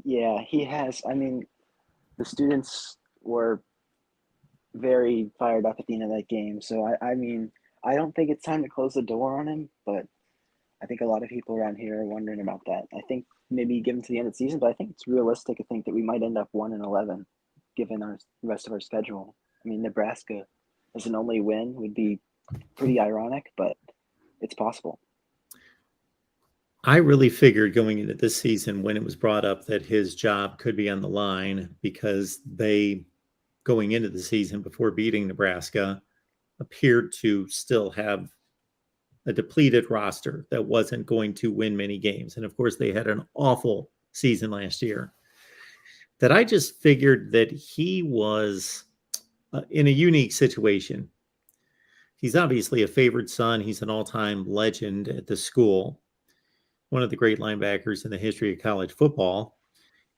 Yeah, he has. I mean, the students were very fired up at the end of that game. So, I mean, I don't think it's time to close the door on him, but I think a lot of people around here are wondering about that. I think maybe give him to the end of the season, but I think it's realistic to think that we might end up 1-11, given the rest of our schedule. I mean, Nebraska as an only win would be pretty ironic, but it's possible. I really figured going into this season when it was brought up that his job could be on the line because they, going into the season before beating Nebraska, appeared to still have a depleted roster that wasn't going to win many games. And of course, they had an awful season last year. That I just figured that he was in a unique situation. He's obviously a favored son. He's an all-time legend at the school, one of the great linebackers in the history of college football.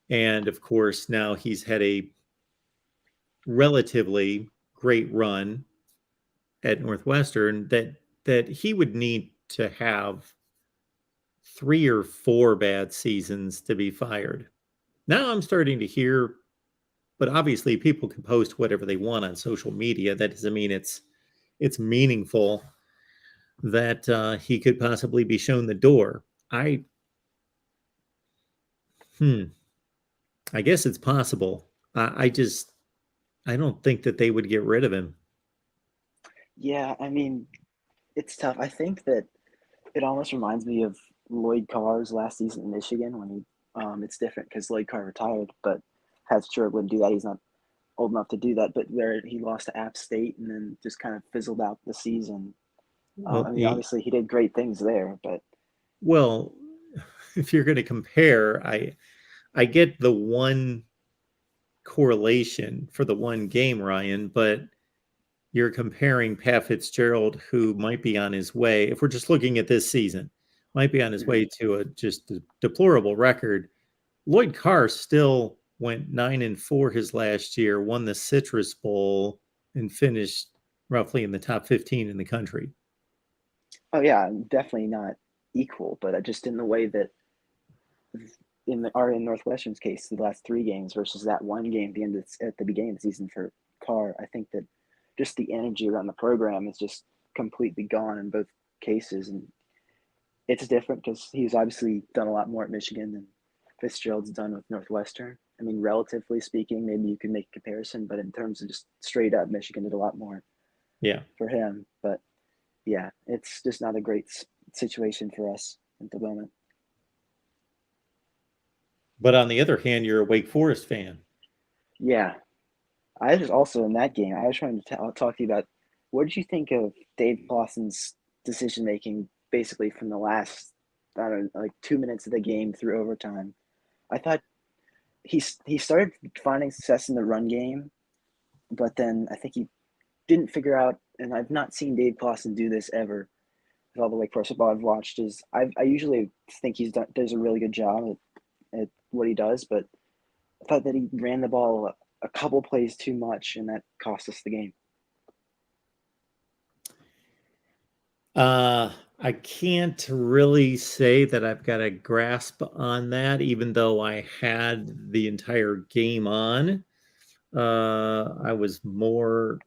And of course, now he's had a relatively great run at Northwestern that he would need to have 3 or 4 bad seasons to be fired. Now I'm starting to hear, but obviously people can post whatever they want on social media. That doesn't mean it's meaningful that he could possibly be shown the door. I guess it's possible. I don't think that they would get rid of him. Yeah, I mean, it's tough. I think that it almost reminds me of Lloyd Carr's last season in Michigan when he it's different because Lloyd Carr retired, but Fitzgerald wouldn't do that. He's not old enough to do that. But where he lost to App State and then just kind of fizzled out the season. Well, I mean, obviously he did great things there, but well, if you're going to compare, I get the one correlation for the one game, Ryan, but you're comparing Pat Fitzgerald, who might be on his way, if we're just looking at this season, might be on his way to a deplorable record. Lloyd Carr still went 9-4 his last year, won the Citrus Bowl, and finished roughly in the top 15 in the country. Oh yeah, definitely not equal, but just in the way that in Northwestern's case, the last 3 games versus that one game at the beginning of the season for Carr, I think that just the energy around the program is just completely gone in both cases, and it's different because he's obviously done a lot more at Michigan than Fitzgerald's done with Northwestern. I mean, relatively speaking, maybe you can make a comparison, but in terms of just straight up, Michigan did a lot more. Yeah, for him, but yeah, it's just not a great situation for us at the moment. but on the other hand, you're a Wake Forest fan. Yeah, I was also in that game. I was trying to talk to you about what did you think of Dave Clawson's decision making, basically from the last, I don't know, like 2 minutes of the game through overtime. I thought he started finding success in the run game, but then I think he didn't figure out, and I've not seen Dave Clawson do this ever with all the Wake Forest football I've watched. I usually think does a really good job at what he does, but I thought that he ran the ball a couple plays too much, and that cost us the game. I can't really say that I've got a grasp on that, even though I had the entire game on. I was more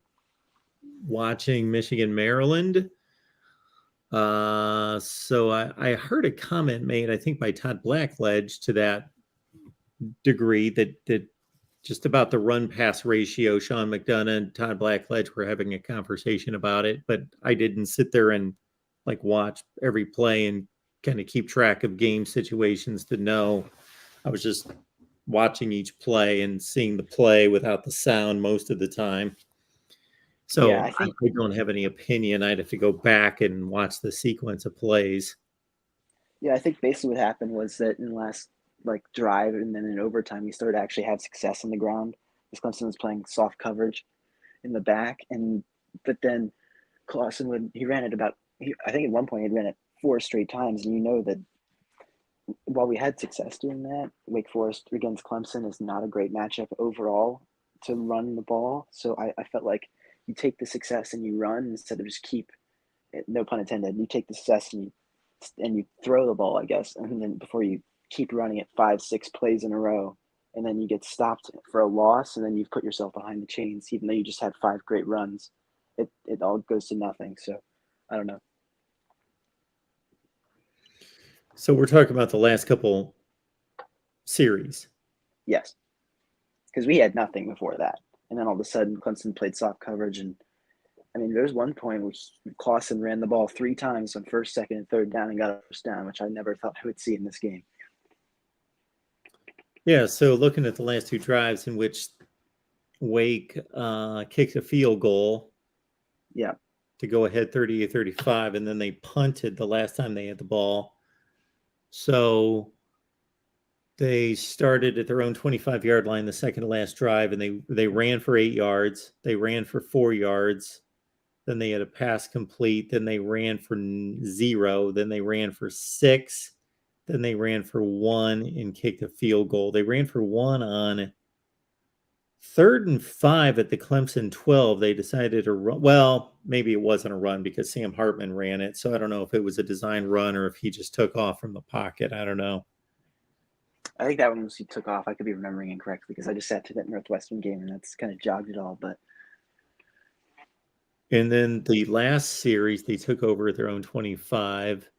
watching Michigan, Maryland. So I heard a comment made, I think by Todd Blackledge, to that degree, that just about the run pass ratio. Sean McDonough and Todd Blackledge were having a conversation about it, but I didn't sit there and like watch every play and kind of keep track of game situations to know. I was just watching each play and seeing the play without the sound most of the time. So Yeah, I don't have any opinion. I'd have to go back and watch the sequence of plays. Yeah, I think basically what happened was that in the last drive and then in overtime, we started to actually have success on the ground. Clemson was playing soft coverage in the back, but then Clawson he ran it I think at one point he'd ran it 4 straight times, and you know that while we had success doing that, Wake Forest against Clemson is not a great matchup overall to run the ball. So I felt like you take the success and you run instead of just keep, no pun intended, you take the success and you throw the ball, I guess, and then before you keep running it 5-6 plays in a row, and then you get stopped for a loss, and then you've put yourself behind the chains, even though you just had 5 great runs. It all goes to nothing. So I don't know. So we're talking about the last couple series. Yes, because we had nothing before that, and then all of a sudden Clemson played soft coverage, and I mean, there's one point where Clawson ran the ball 3 times on first, second, and third down and got a first down, which I never thought I would see in this game. Yeah, so looking at the last 2 drives in which Wake kicked a field goal, yeah, to go ahead 38-35, and then they punted the last time they had the ball. So they started at their own 25-yard line the second to last drive, and they ran for 8 yards. They ran for 4 yards. Then they had a pass complete. Then they ran for 0. Then they ran for 6. Then they ran for 1 and kicked a field goal. They ran for 1 on 3rd and 5 at the Clemson 12. They decided to run. Well, maybe it wasn't a run because Sam Hartman ran it. So I don't know if it was a design run or if he just took off from the pocket. I don't know. I think that one was he took off. I could be remembering incorrectly because I just sat through that Northwestern game and that's kind of jogged it all. But and then the last series, they took over at their own 25.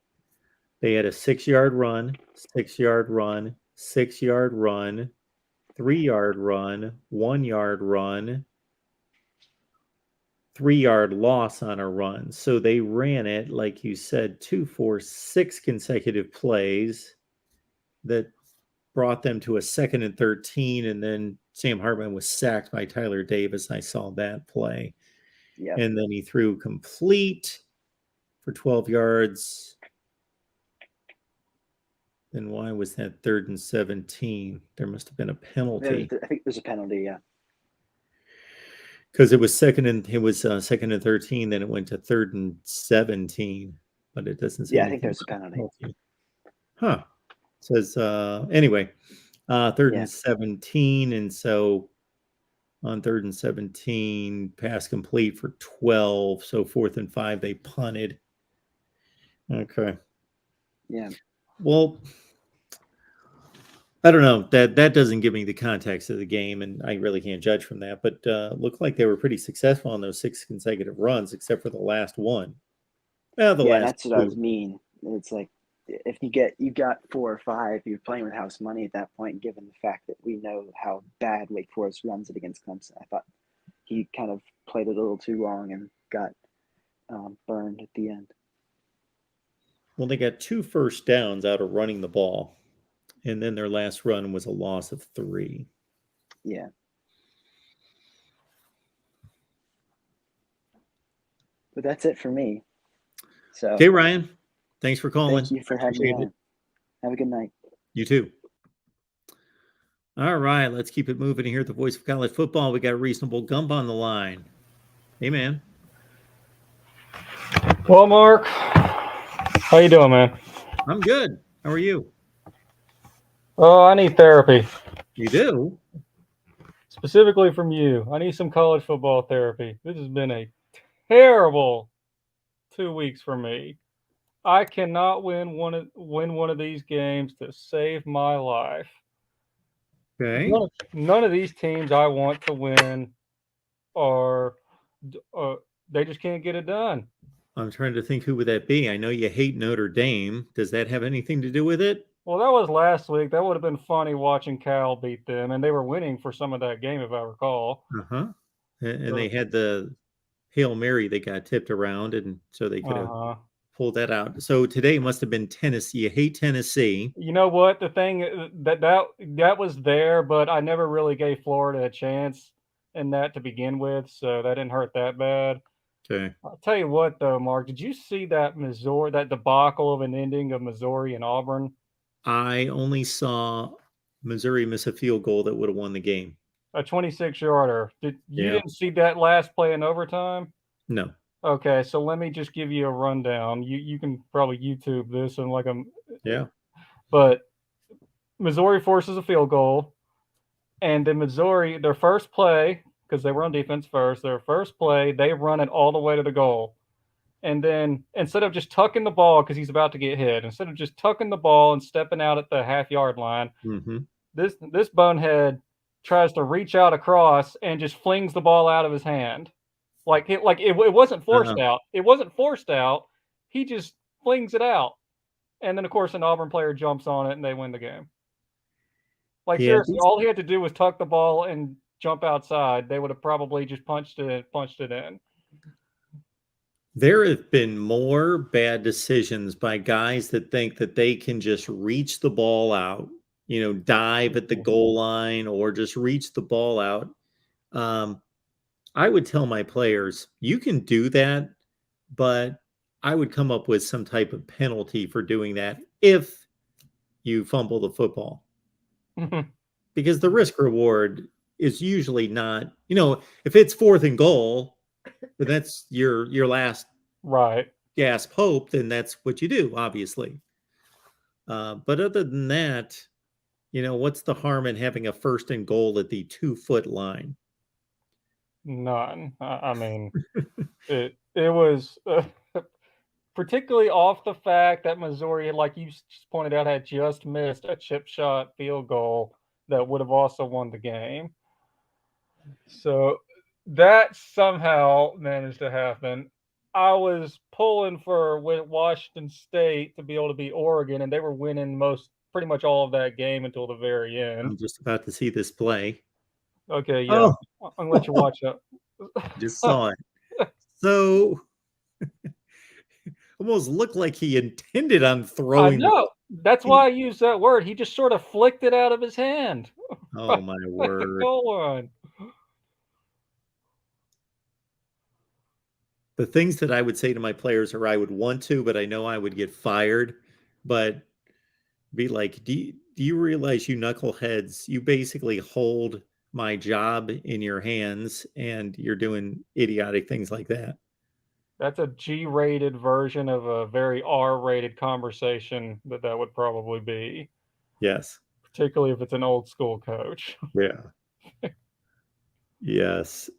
They had a 6-yard run, 6-yard run, 6-yard run, 3-yard run, 1-yard run, 3-yard loss on a run. So they ran it, like you said, 2, 4, 6 consecutive plays that brought them to a 2nd and 13. And then Sam Hartman was sacked by Tyler Davis. I saw that play. yeah, And then he threw complete for 12 yards. Then why was that 3rd and 17? There must have been a penalty I think there's a penalty. Yeah. because it was second and 13. Then it went to 3rd and 17, but it doesn't say Yeah, I think anything there's a about penalty. Huh? It says anyway, 3rd Yeah. and 17, and so on 3rd and 17, pass complete for 12. So 4th and 5, they punted. Okay. Yeah. Well, I don't know. That doesn't give me the context of the game, and I really can't judge from that. But looked like they were pretty successful on those 6 consecutive runs, except for the last one. Well, the Yeah, last that's what I 2. mean. It's like if you got 4 or 5, you're playing with house money at that point. Given the fact that we know how bad Wake Forest runs it against Clemson, I thought he kind of played it a little too long and got burned at the end. Well, they got 2 first downs out of running the ball, and then their last run was a loss of 3. Yeah. But that's it for me. So Okay, Ryan. Thanks for calling. thank you for having me on. Have a good night. You too. All right, let's keep it moving here at the Voice of College Football. We got Reasonable Gump on the line. Hey, man. Well, Mark, how you doing, man? I'm good. How are you? Oh, I need therapy. You do? Specifically from you. I need some college football therapy. This has been a terrible 2 weeks for me. I cannot win one of these games to save my life. Okay. None of these teams I want to win are they just can't get it done. I'm trying to think, who would that be? I know you hate Notre Dame. Does that have anything to do with it? Well, that was last week. That would have been funny watching Cal beat them, and they were winning for some of that game, if I recall. Uh-huh. And they had the Hail Mary that got tipped around, and so they could have pulled that out. So today must have been Tennessee. You hate Tennessee. You know what? The thing that was there, but I never really gave Florida a chance in that to begin with, so that didn't hurt that bad. Okay. I'll tell you what, though, Mark, did you see that debacle of an ending of Missouri and Auburn? I only saw Missouri miss a field goal that would have won the game. A 26-yarder. You Yeah. didn't see that last play in overtime? No. Okay, so let me just give you a rundown. You can probably YouTube this and Yeah. But Missouri forces a field goal, and then Missouri, their first play, because they were on defense first, their first play, they run it all the way to the goal. And then instead of just tucking the ball because he's about to get hit, instead of just tucking the ball and stepping out at the half-yard line, this bonehead tries to reach out across and just flings the ball out of his hand. It wasn't forced out. It wasn't forced out. He just flings it out. And then, of course, an Auburn player jumps on it, and they win the game. Seriously, all he had to do was tuck the ball and jump outside. They would have probably just punched it in. There have been more bad decisions by guys that think that they can just reach the ball out, dive at the goal line or just reach the ball out. I would tell my players, you can do that, but I would come up with some type of penalty for doing that if you fumble the football. Because the risk reward is usually not, if it's 4th and goal, but that's your last gasp hope, then that's what you do, obviously. But other than that, what's the harm in having a 1st and goal at the 2-foot line? None. I mean, it was particularly off the fact that Missouri, like you just pointed out, had just missed a chip shot field goal that would have also won the game. So that somehow managed to happen. I was pulling for Washington State to be able to beat Oregon, and they were winning pretty much all of that game until the very end. I'm just about to see this play. Okay, yeah. I'm going to let you watch it. Just saw it. So almost looked like he intended on throwing. I know. That's why I use that word. He just sort of flicked it out of his hand. Oh, my word. Goal line. The things that I would say to my players, or I would want to, but I know I would get fired. But Be like, do you realize, you knuckleheads, you basically hold my job in your hands and you're doing idiotic things like that? That's a G-rated version of a very R-rated conversation that would probably be, Yes. particularly if it's an old school coach. Yeah. Yes.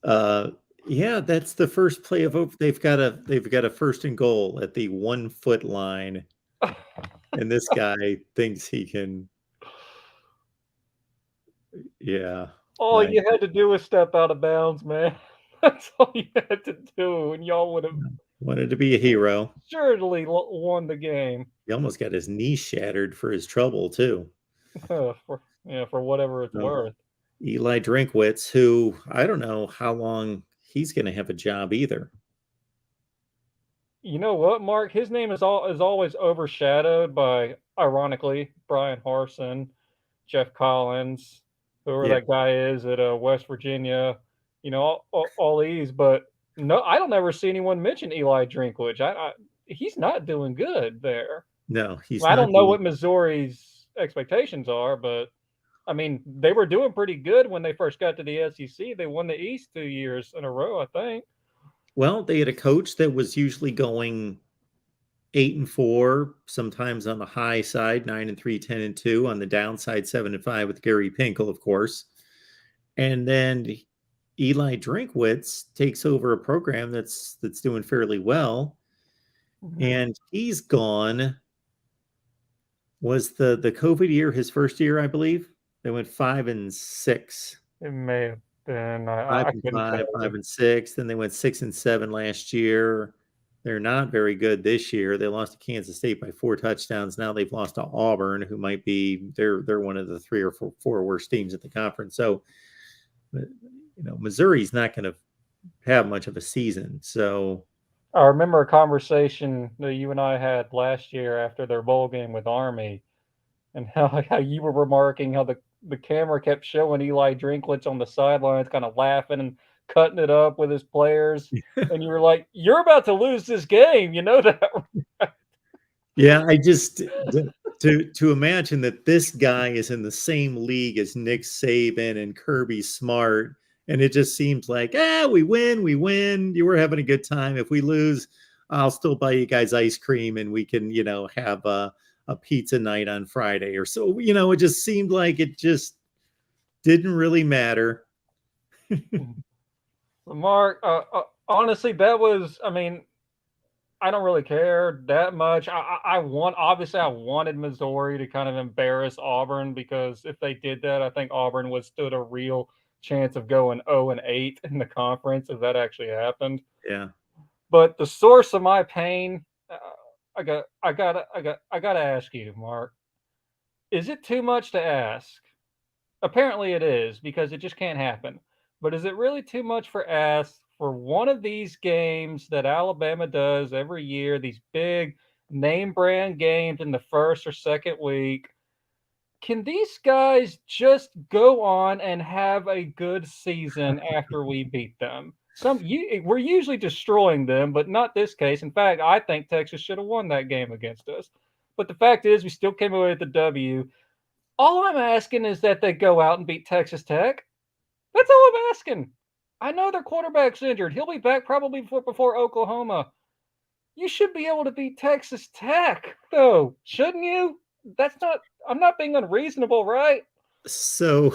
Yeah, that's the first play of they've got a first and goal at the 1 foot line, and this guy thinks he can. Yeah. All My you had to do was step out of bounds, man. That's all you had to do, and y'all would have wanted to be a hero. surely won the game. He almost got his knee shattered for his trouble too. For whatever it's So, worth. Eli Drinkwitz, who I don't know how long he's going to have a job either. You know what, Mark? His name is always overshadowed by, ironically, Brian Harsin, Jeff Collins, whoever Yeah. that guy is at West Virginia. You know, all these, but no, I don't ever see anyone mention Eli Drinkwitz. He's not doing good there. No, he's I not don't know doing- what Missouri's expectations are, but I mean, they were doing pretty good when they first got to the SEC. They won the East 2 years in a row, I think. Well, they had a coach that was usually going 8-4, sometimes on the high side, 9-3, 10-2, on the downside, 7-5 with Gary Pinkel, of course. And then Eli Drinkwitz takes over a program that's doing fairly well. Mhm. And he's gone. Was the COVID year his first year, I believe? They went 5-6. It may have been. 5 I and couldn't 5, tell you. 5 and 6. Then they went 6-7 last year. They're not very good this year. They lost to Kansas State by 4 touchdowns. Now they've lost to Auburn, who might be they're one of the 3 or 4 worst teams in the conference. So, Missouri's not going to have much of a season. So I remember a conversation that you and I had last year after their bowl game with Army, and how you were remarking how the camera kept showing Eli Drinkwitz on the sidelines, kind of laughing and cutting it up with his players, and you were like, "You're about to lose this game," you know that? yeah, I just to imagine that this guy is in the same league as Nick Saban and Kirby Smart, and it just seems like, we win. You were having a good time. If we lose, I'll still buy you guys ice cream, and we can, have a pizza night on Friday or so. It just seemed like it just didn't really matter. Mark, honestly, that was. I mean, I don't really care that much. I wanted Missouri to kind of embarrass Auburn, because if they did that, I think Auburn would stood a real chance of going 0-8 in the conference if that actually happened. Yeah. But the source of my pain, I gotta ask you, Mark. Is it too much to ask? Apparently it is, because it just can't happen. But is it really too much for one of these games that Alabama does every year, these big name brand games in the first or second week? Can these guys just go on and have a good season after we beat them? We're usually destroying them, but not this case. In fact, I think Texas should have won that game against us. But the fact is, we still came away with the W. All I'm asking is that they go out and beat Texas Tech. That's all I'm asking. I know their quarterback's injured. He'll be back probably before Oklahoma. You should be able to beat Texas Tech, though, shouldn't you? I'm not being unreasonable, right? So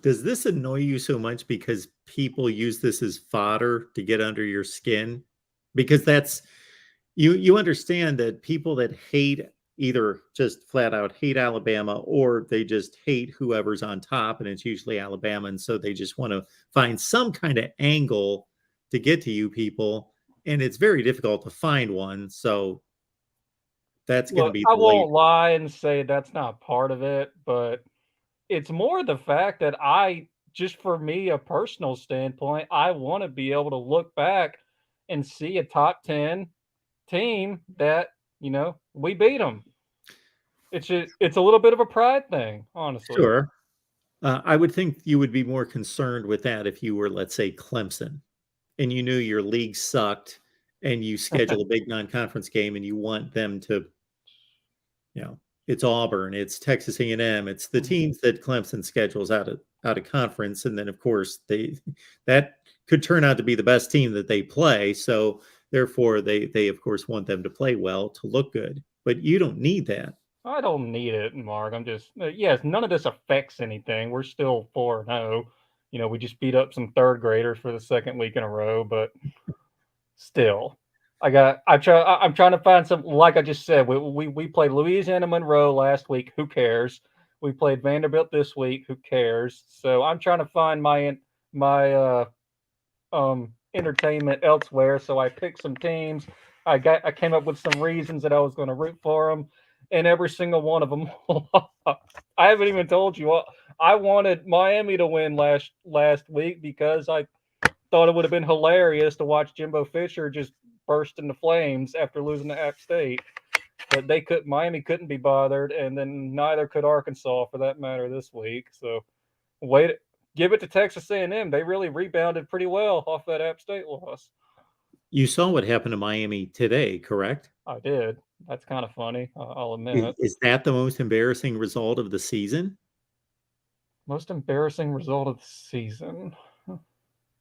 does this annoy you so much because people use this as fodder to get under your skin? Because that's you understand that people that hate, either just flat out hate Alabama, or they just hate whoever's on top, and it's usually Alabama, and so they just want to find some kind of angle to get to you people, and it's very difficult to find one. So that's going to be I the won't late. lie and say that's not part of it, but it's more the fact that just for me, a personal standpoint, I want to be able to look back and see a top 10 team that, we beat them. It's a little bit of a pride thing, honestly. Sure. I would think you would be more concerned with that if you were, let's say, Clemson, and you knew your league sucked, and you schedule a big non-conference game, and you want them to, it's Auburn, it's Texas A&M, it's the teams that Clemson schedules out of conference, and then of course that could turn out to be the best team that they play. So therefore, they of course want them to play well to look good, but you don't need that. I don't need it, Mark. I'm just yes. None of this affects anything. We're still 4-0. We just beat up some third graders for the second week in a row, but still, I'm trying to find some. Like I just said, we played Louisiana Monroe last week. Who cares? We played Vanderbilt this week. Who cares? So I'm trying to find my entertainment elsewhere. So I picked some teams. I came up with some reasons that I was going to root for them, and every single one of them. I haven't even told you. I wanted Miami to win last week because I thought it would have been hilarious to watch Jimbo Fisher just burst into flames after losing to App State. But Miami couldn't be bothered, and then neither could Arkansas for that matter this week. So give it to Texas A&M. They really rebounded pretty well off that App State loss. You saw what happened to Miami today, correct? I did. That's kind of funny, I'll admit. Is that the most embarrassing result of the season? Most embarrassing result of the season?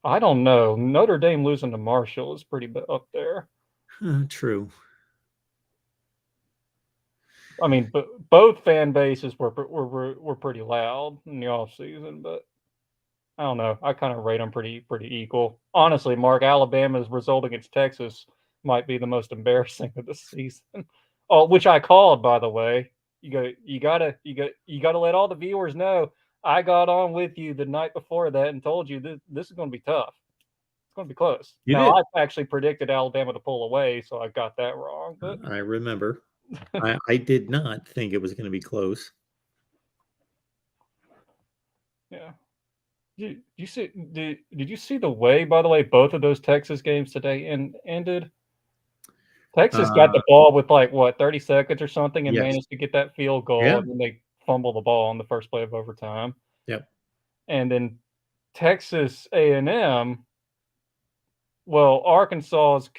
I don't know. Notre Dame losing to Marshall is pretty up there. True. I mean, both fan bases were pretty loud in the off season, but I don't know. I kind of rate them pretty equal. Honestly, Mark, Alabama's result against Texas might be the most embarrassing of the season. Oh, which I called, by the way. You gotta let all the viewers know I got on with you the night before that and told you this is going to be tough. It's going to be close. I actually predicted Alabama to pull away, so I got that wrong. But I remember. I did not think it was going to be close. Yeah. Did you see the way, by the way, both of those Texas games today ended? Texas got the ball with 30 seconds or something and managed to get that field goal, and then they fumbled the ball on the first play of overtime. Yep. And then Texas A&M, Arkansas's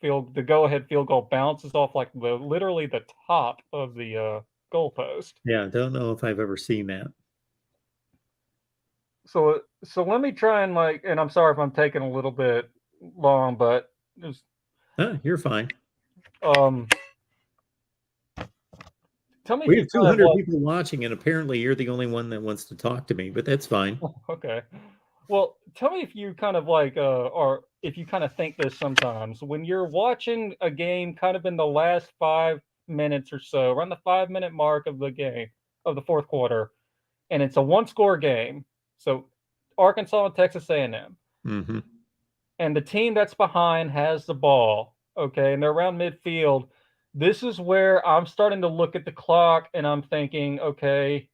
the go-ahead field goal bounces off literally the top of the goalpost. Yeah, don't know if I've ever seen that. So let me try and and I'm sorry if I'm taking a little bit long, but you're fine. Tell me we have 200 people watching, and apparently you're the only one that wants to talk to me, but that's fine. Okay. Well, tell me if you kind of or if you kind of think this sometimes when you're watching a game kind of in the last 5 minutes or so, around the 5-minute mark of the game of the fourth quarter, and it's a one-score game. So Arkansas and Texas A&M. Mm-hmm. And the team that's behind has the ball, okay, and they're around midfield. This is where I'm starting to look at the clock and I'm thinking, okay,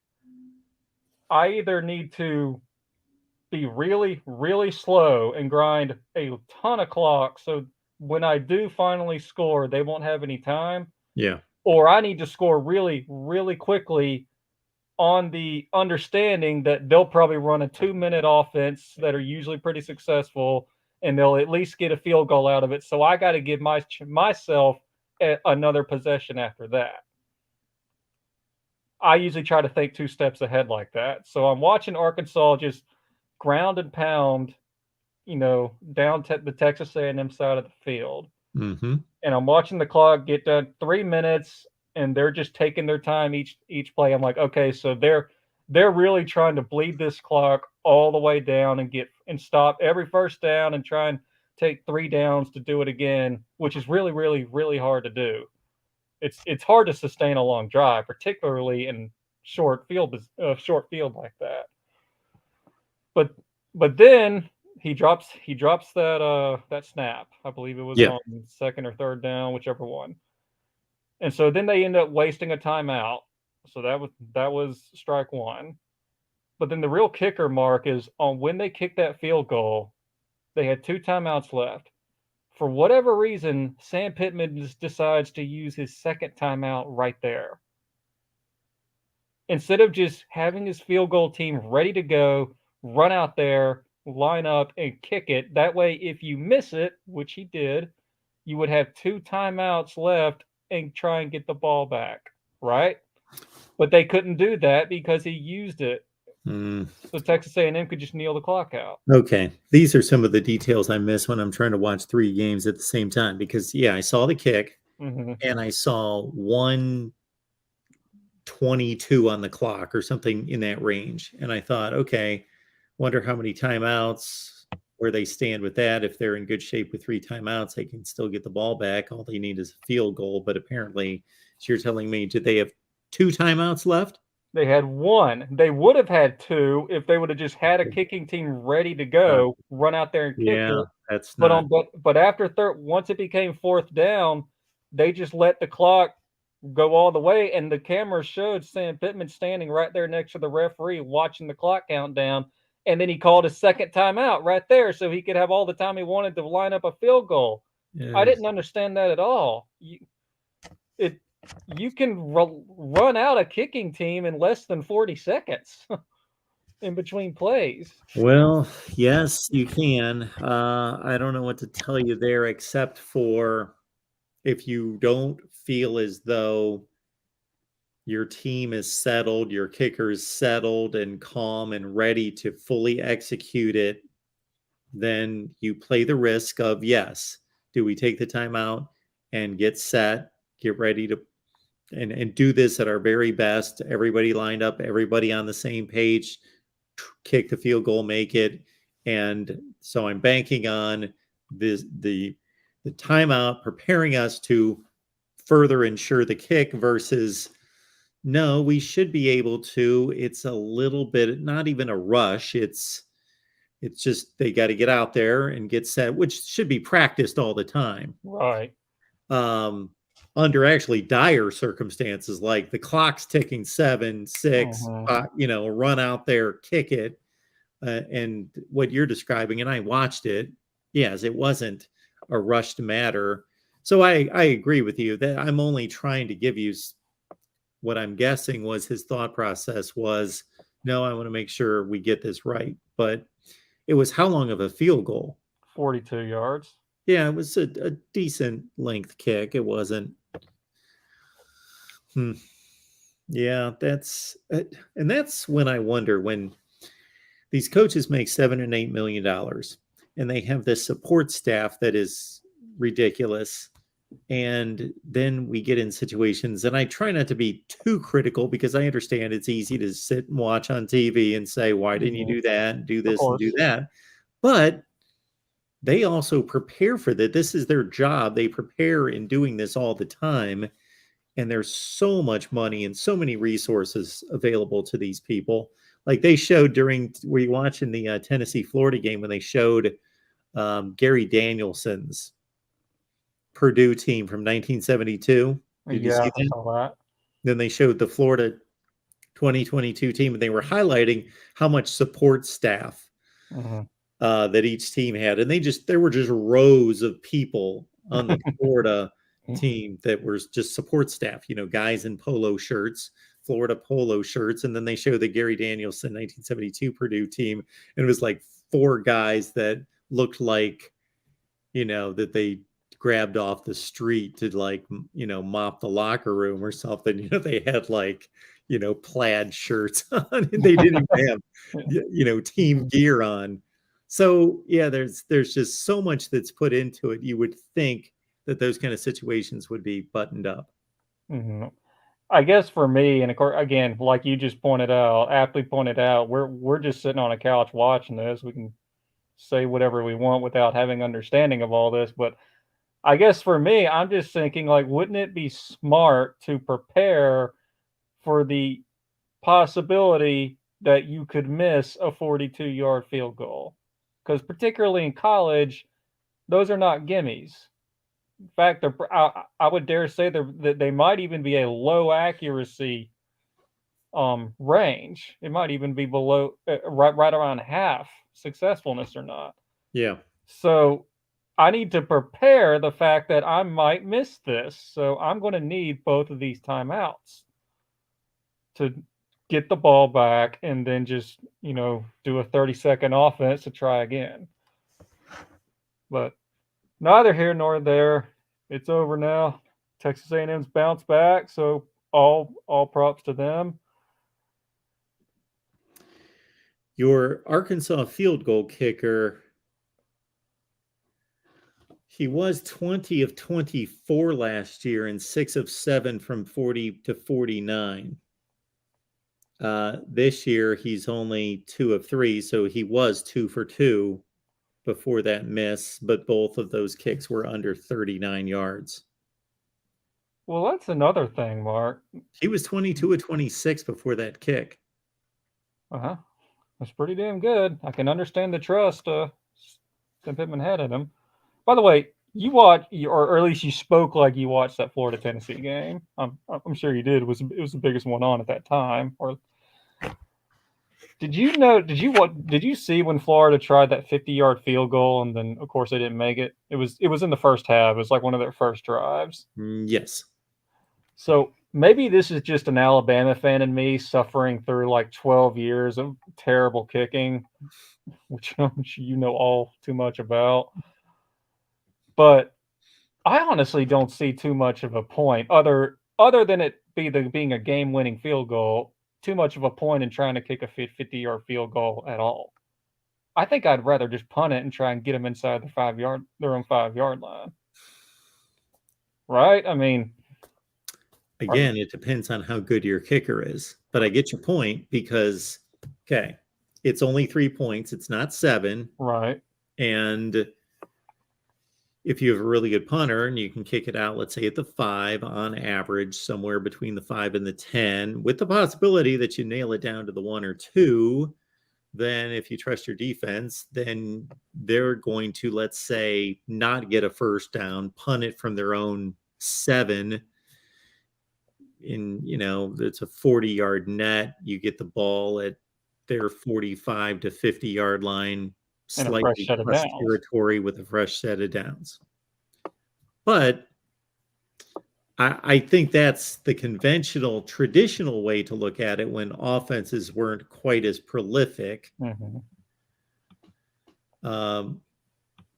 I either need to be really, really slow and grind a ton of clock so when I do finally score, they won't have any time. Yeah. Or I need to score really, really quickly on the understanding that they'll probably run a 2-minute offense that are usually pretty successful, and they'll at least get a field goal out of it. So I got to give myself another possession after that. I usually try to think 2 steps ahead like that. So I'm watching Arkansas just ground and pound, down the Texas A&M side of the field. Mm-hmm. And I'm watching the clock get done 3 minutes, and they're just taking their time each play. I'm like, okay, so they're really trying to bleed this clock all the way down and stop every first down and try and take 3 downs to do it again, which is really, really, really hard to do. It's hard to sustain a long drive, particularly in short field like that. But then he drops that snap. I believe it was on second or third down, whichever one. And so then they end up wasting a timeout. So that was strike one. But then the real kicker, Mark, is on when they kicked that field goal, they had 2 timeouts left. For whatever reason, Sam Pittman just decides to use his second timeout right there. Instead of just having his field goal team ready to go, run out there, line up, and kick it. That way, if you miss it, which he did, you would have 2 timeouts left and try and get the ball back, right? But they couldn't do that because he used it. So Texas A&M could just kneel the clock out. Okay. These are some of the details I miss when I'm trying to watch 3 games at the same time because, yeah, I saw the kick and I saw 1:22 on the clock or something in that range. And I thought, okay, wonder how many timeouts, where they stand with that. If they're in good shape with 3 timeouts, they can still get the ball back. All they need is a field goal. But apparently, so you're telling me, did they have 2 timeouts left? They had 1. They would have had 2 if they would have just had a kicking team ready to go, run out there and kick Yeah, it. that's But not. but after once it became 4th down, they just let the clock go all the way, and the camera showed Sam Pittman standing right there next to the referee watching the clock count down, and then he called a second timeout right there so he could have all the time he wanted to line up a field goal. I didn't understand that at all. You can run out a kicking team in less than 40 seconds in between plays. Well, yes, you can. I don't know what to tell you there, except for if you don't feel as though your team is settled, your kicker is settled and calm and ready to fully execute it, then you play the risk of, yes, do we take the timeout and get set, get ready to and do this at our very best, everybody lined up, everybody on the same page, kick the field goal, make it. And so I'm banking on the timeout preparing us to further ensure the kick versus no, we should be able to. It's a little bit, not even a rush. It's just they got to get out there and get set, which should be practiced all the time. Right. Under actually dire circumstances, like the clock's ticking 7, 6, run out there, kick it. And what you're describing, and I watched it, yes, it wasn't a rushed matter. So I agree with you that I'm only trying to give you what I'm guessing was his thought process was, no, I want to make sure we get this right. But it was how long of a field goal? 42 yards. Yeah, it was a decent length kick. It wasn't. Yeah, and that's when I wonder when these coaches make $7 and $8 million and they have this support staff that is ridiculous. And then we get in situations, and I try not to be too critical because I understand it's easy to sit and watch on TV and say, why didn't you do that, do this and do that? But they also prepare for that. This is their job. They prepare in doing this all the time. And there's so much money and so many resources available to these people. Like they showed were you watching the Tennessee-Florida game when they showed Gary Danielson's Purdue team from 1972? Did you see that? I saw that. Then they showed the Florida 2022 team, and they were highlighting how much support staff that each team had. And there were just rows of people on the Florida team that were just support staff, guys in polo shirts, Florida polo shirts. And then they showed the Gary Danielson 1972 Purdue team. And it was like 4 guys that looked like, that they grabbed off the street to mop the locker room or something. They had plaid shirts on and they didn't have, team gear on. So yeah, there's just so much that's put into it. You would think that those kind of situations would be buttoned up. I guess for me, and of course, again, like you just aptly pointed out, we're just sitting on a couch watching this. We can say whatever we want without having understanding of all this. But I guess for me, I'm just thinking, wouldn't it be smart to prepare for the possibility that you could miss a 42-yard field goal? Because particularly in college, those are not gimmies. In fact, I would dare say that they might even be a low accuracy range. It might even be below, right around half successfulness or not. Yeah. So I need to prepare the fact that I might miss this. So I'm going to need both of these timeouts to get the ball back and then just, do a 30-second offense to try again. But neither here nor there. It's over now. Texas A&M's bounced back, so all props to them. Your Arkansas field goal kicker, he was 20 of 24 last year and 6 of 7 from 40 to 49. This year, he's only 2 of 3, so he was 2 for 2 before that miss, but both of those kicks were under 39 yards. Well, that's another thing, Mark. He was 22 of 26 before that kick. Uh-huh. That's pretty damn good. I can understand the trust Tim Pittman had in him. By the way, you watched, or at least you spoke like you watched that Florida Tennessee game. I'm sure you did. It was the biggest one on at that time. Or did you know? Did you see when Florida tried that 50-yard field goal and then of course they didn't make it? It was in the first half. It was like one of their first drives. Yes. So maybe this is just an Alabama fan in me suffering through like 12 years of terrible kicking, which you know all too much about. But I honestly don't see too much of a point, other than it being a game-winning field goal, too much of a point in trying to kick a 50-yard field goal at all. I think I'd rather just punt it and try and get them inside their own 5-yard line. Right? I mean, again, it depends on how good your kicker is. But I get your point because, okay, it's only 3 points. It's not 7. Right. And if you have a really good punter and you can kick it out, let's say at the 5 on average, somewhere between the 5 and the 10, with the possibility that you nail it down to the 1 or 2, then if you trust your defense, then they're going to, let's say, not get a first down, punt it from their own 7. It's a 40-yard net. You get the ball at their 45 to 50-yard line, slightly plus territory with a fresh set of downs. But I think that's the conventional, traditional way to look at it when offenses weren't quite as prolific. Mm-hmm.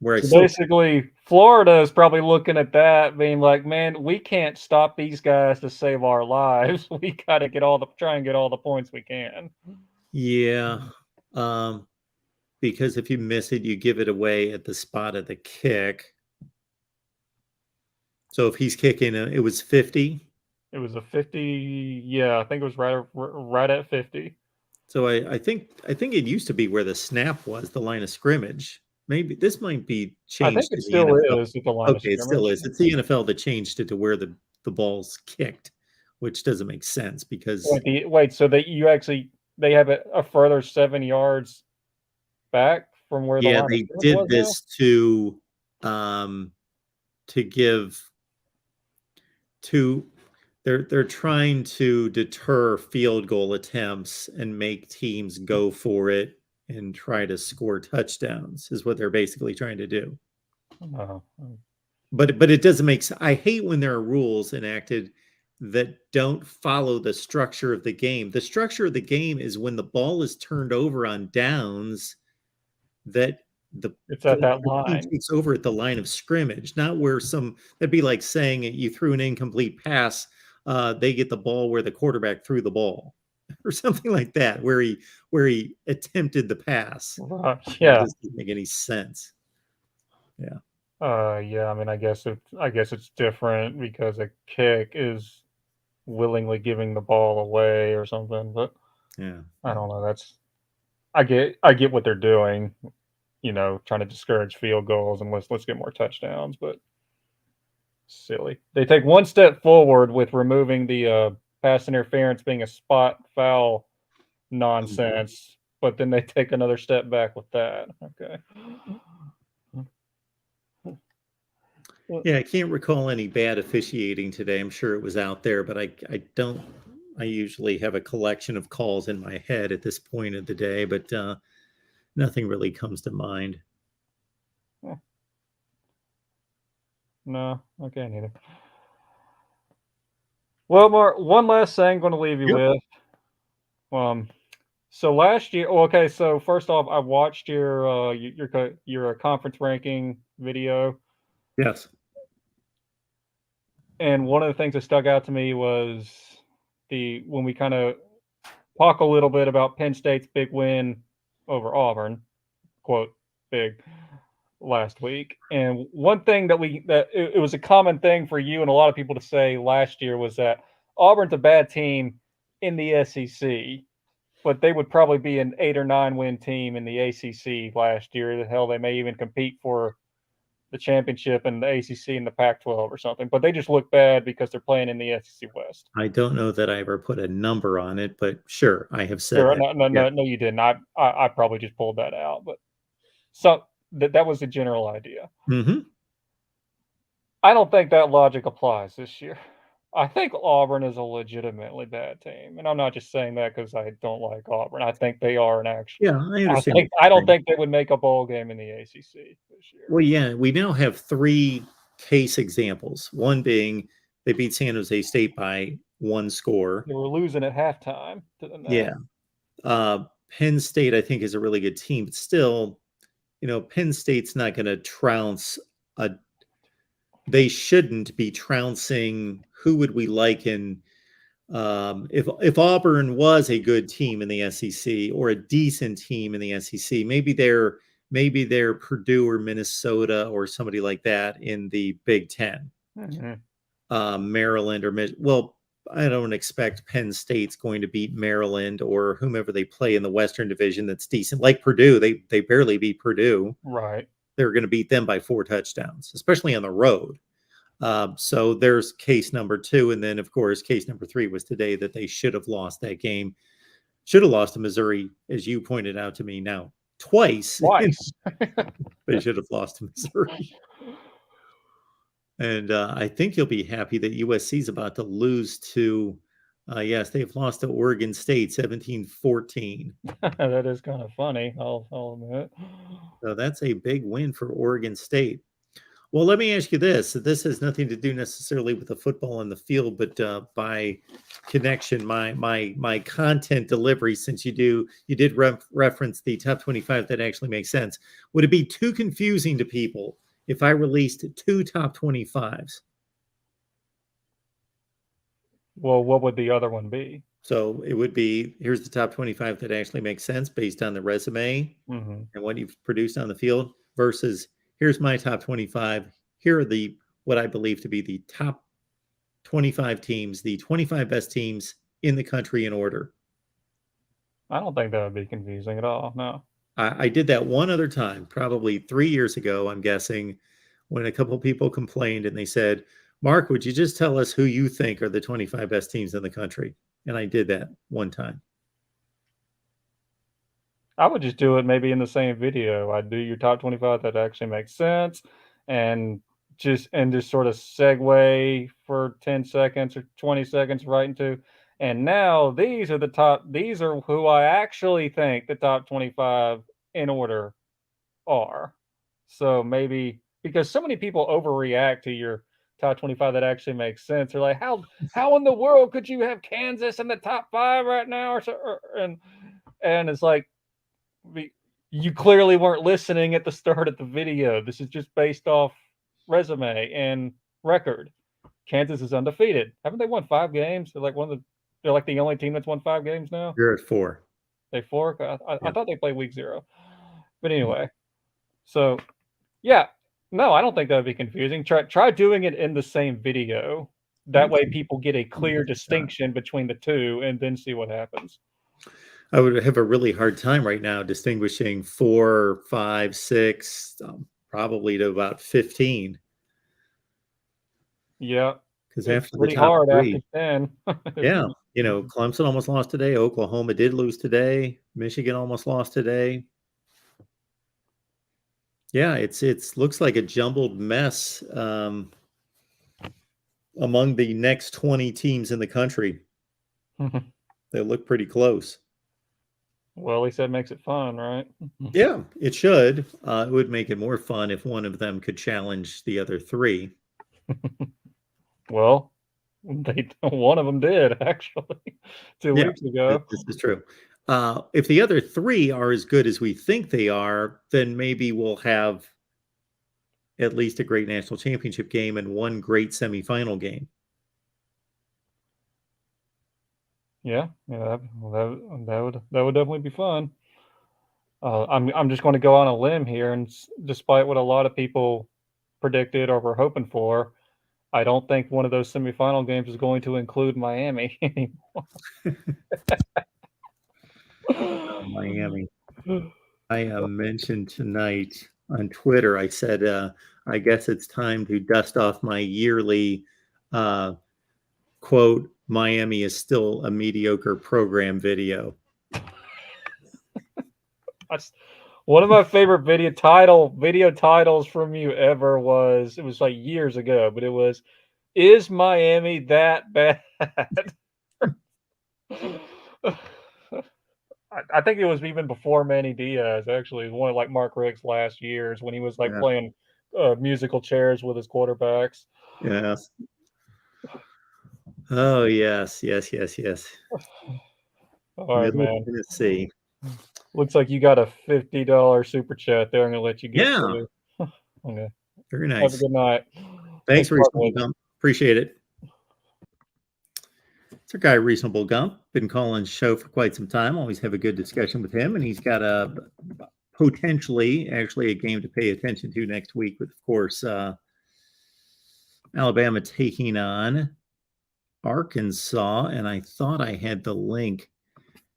Basically, Florida is probably looking at that, being like, "Man, we can't stop these guys to save our lives. We got to try and get all the points we can." Yeah, because if you miss it, you give it away at the spot of the kick. So if he's kicking, it was 50. It was a 50. Yeah, I think it was right at 50. So I think it used to be where the snap was, the line of scrimmage. Maybe this might be changed. I think it still is at the line of scrimmage. It still is. It's the NFL that changed it to where the ball's kicked, which doesn't make sense because wait, so that they have a further 7 yards back from where the line they of scrimmage did was this to give to they're trying to deter field goal attempts and make teams go for it and try to score touchdowns is what they're basically trying to do. But it doesn't make sense. I hate when there are rules enacted that don't follow the structure of the game. The structure of the game is when the ball is turned over on downs that it's at that line. Takes over at the line of scrimmage, not where that'd be like saying you threw an incomplete pass. They get the ball where the quarterback threw the ball or something like that, where he attempted the pass. Yeah. It doesn't make any sense. Yeah. Yeah. I mean, I guess it's different because a kick is willingly giving the ball away or something, but yeah, I don't know. I get what they're doing, trying to discourage field goals and let's get more touchdowns, but silly. They take one step forward with removing the pass interference being a spot foul nonsense, but then they take another step back with that. Okay. Yeah, I can't recall any bad officiating today. I'm sure it was out there, but I usually have a collection of calls in my head at this point of the day, but nothing really comes to mind. No, okay, neither. Well, Mark, one last thing I'm going to leave you with. So last year, so first off, I watched your conference ranking video. Yes. And one of the things that stuck out to me was when we kind of talk a little bit about Penn State's big win over Auburn, quote, big, last week. And one thing that it was a common thing for you and a lot of people to say last year was that Auburn's a bad team in the SEC, but they would probably be an 8 or 9 win team in the ACC last year. The hell, they may even compete for the championship in the ACC and the Pac-12 or something, but they just look bad because they're playing in the SEC West. I don't know that I ever put a number on it, but sure, I have said Sure, that. no, you didn't. I probably just pulled that out, but so that was the general idea. Mm-hmm. I don't think that logic applies this year. I think Auburn is a legitimately bad team, and I'm not just saying that because I don't like Auburn. I think they are an actual. Yeah, I understand. I don't think they would make a bowl game in the ACC this year. Well, yeah, we now have 3 case examples. One being they beat San Jose State by 1 score. They were losing at halftime to them. Yeah. Penn State, I think, is a really good team, but still, Penn State's not going to trounce they shouldn't be trouncing. Who would we like in if Auburn was a good team in the SEC or a decent team in the SEC, maybe they're Purdue or Minnesota or somebody like that in the Big Ten. Mm-hmm. Maryland or I don't expect Penn State's going to beat Maryland or whomever they play in the Western Division that's decent. Like Purdue, they barely beat Purdue. Right. They're going to beat them by 4 touchdowns, especially on the road. So there's case number 2. And then, of course, case number 3 was today that they should have lost that game. Should have lost to Missouri, as you pointed out to me now, twice. They should have lost to Missouri. And I think you'll be happy that USC is about to lose to, yes, they've lost to Oregon State 17-14. That is kind of funny, I'll admit. So that's a big win for Oregon State. Well, let me ask you this. This has nothing to do necessarily with the football on the field, but by connection, my content delivery, since you did reference the top 25 that actually makes sense. Would it be too confusing to people if I released 2 top 25s? Well, what would the other one be? So it would be, here's the top 25 that actually makes sense based on the resume Mm-hmm. and what you've produced on the field versus here's my top 25. Here are what I believe to be the top 25 teams, the 25 best teams in the country in order. I don't think that would be confusing at all. No. I did that one other time, probably 3 years ago, I'm guessing, when a couple of people complained and they said, Mark, would you just tell us who you think are the 25 best teams in the country? And I did that one time. I would just do it maybe in the same video. I'd do your top 25 that actually makes sense and just sort of segue for 10 seconds or 20 seconds right into. And now these are who I actually think the top 25 in order are. So maybe because so many people overreact to your top 25 that actually makes sense. They're like, how in the world could you have Kansas in the top 5 right now? And it's like, you clearly weren't listening at the start of the video. This is just based off resume and record. Kansas is undefeated. Haven't they won 5 games? They're like the only team that's won 5 games now. You're at 4. They 4? I thought they played week 0. But anyway, so yeah, no, I don't think that would be confusing. Try doing it in the same video. That way people get a clear distinction between the two and then see what happens. I would have a really hard time right now distinguishing 4, 5, 6, probably to about 15. Yeah. Because after pretty the top hard 3, after 10. yeah, Clemson almost lost today. Oklahoma did lose today. Michigan almost lost today. Yeah, it's looks like a jumbled mess among the next 20 teams in the country. They look pretty close. Well, at least that makes it fun, right? Yeah, it should. It would make it more fun if one of them could challenge the other 3. Well, one of them did actually 2 weeks ago. This is true. If the other 3 are as good as we think they are, then maybe we'll have at least a great national championship game and one great semifinal game. Yeah, that would definitely be fun. I'm just going to go on a limb here, and despite what a lot of people predicted or were hoping for, I don't think one of those semifinal games is going to include Miami anymore. Miami. I mentioned tonight on Twitter, I said, I guess it's time to dust off my yearly quote, Miami is still a mediocre program video. One of my favorite video titles from you ever was, it was like years ago, but it was, "Is Miami that bad?" I think it was even before Manny Diaz, actually. It was one of like Mark Richt's last years when he was like playing musical chairs with his quarterbacks. Yes. Oh, yes. All right, man. Tennessee. Looks like you got a $50 super chat there. I'm going to let you get Yeah. through. Okay. Very nice. Have a good night. Thanks for Reasonable Gump. Appreciate it. It's our guy, Reasonable Gump. Been calling the show for quite some time. Always have a good discussion with him. And he's got a potentially actually a game to pay attention to next week with, of course, Alabama taking on Arkansas. And I thought I had the link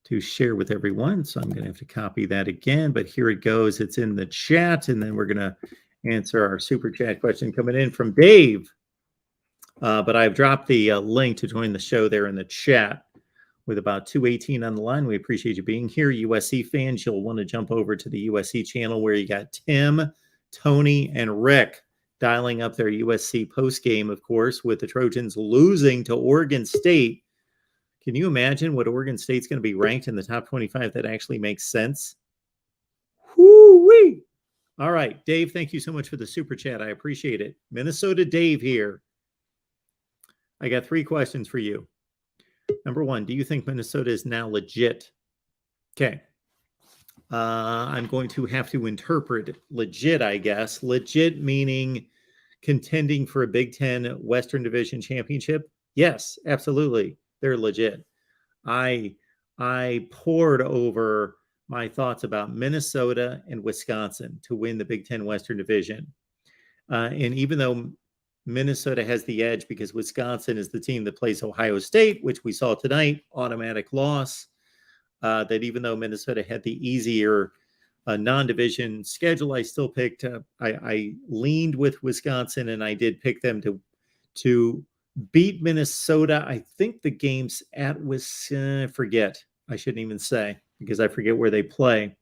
to share with everyone. So I'm going to have to copy that again. But here it goes. It's in the chat. And then we're going to answer our super chat question coming in from Dave. But I've dropped the link to join the show there in the chat. With about 2:18 on the line, we appreciate you being here. USC fans, you'll want to jump over to the USC channel where you got Tim, Tony, and Rick dialing up their USC postgame, of course, with the Trojans losing to Oregon State. Can you imagine what Oregon State's going to be ranked in the top 25? That actually makes sense. Whoo-wee! All right, Dave, thank you so much for the super chat. I appreciate it. Minnesota Dave here. I got 3 questions for you. Number 1, do you think Minnesota is now legit? Okay. I'm going to have to interpret legit, I guess. Legit meaning contending for a Big Ten Western Division championship? Yes, absolutely. They're legit. I poured over my thoughts about Minnesota and Wisconsin to win the Big Ten Western Division. And even though Minnesota has the edge because Wisconsin is the team that plays Ohio State, which we saw tonight, automatic loss. That even though Minnesota had the easier non-division schedule, I still picked. I leaned with Wisconsin, and I did pick them to beat Minnesota. I think the game's at Wisconsin. Forget. I shouldn't even say because I forget where they play.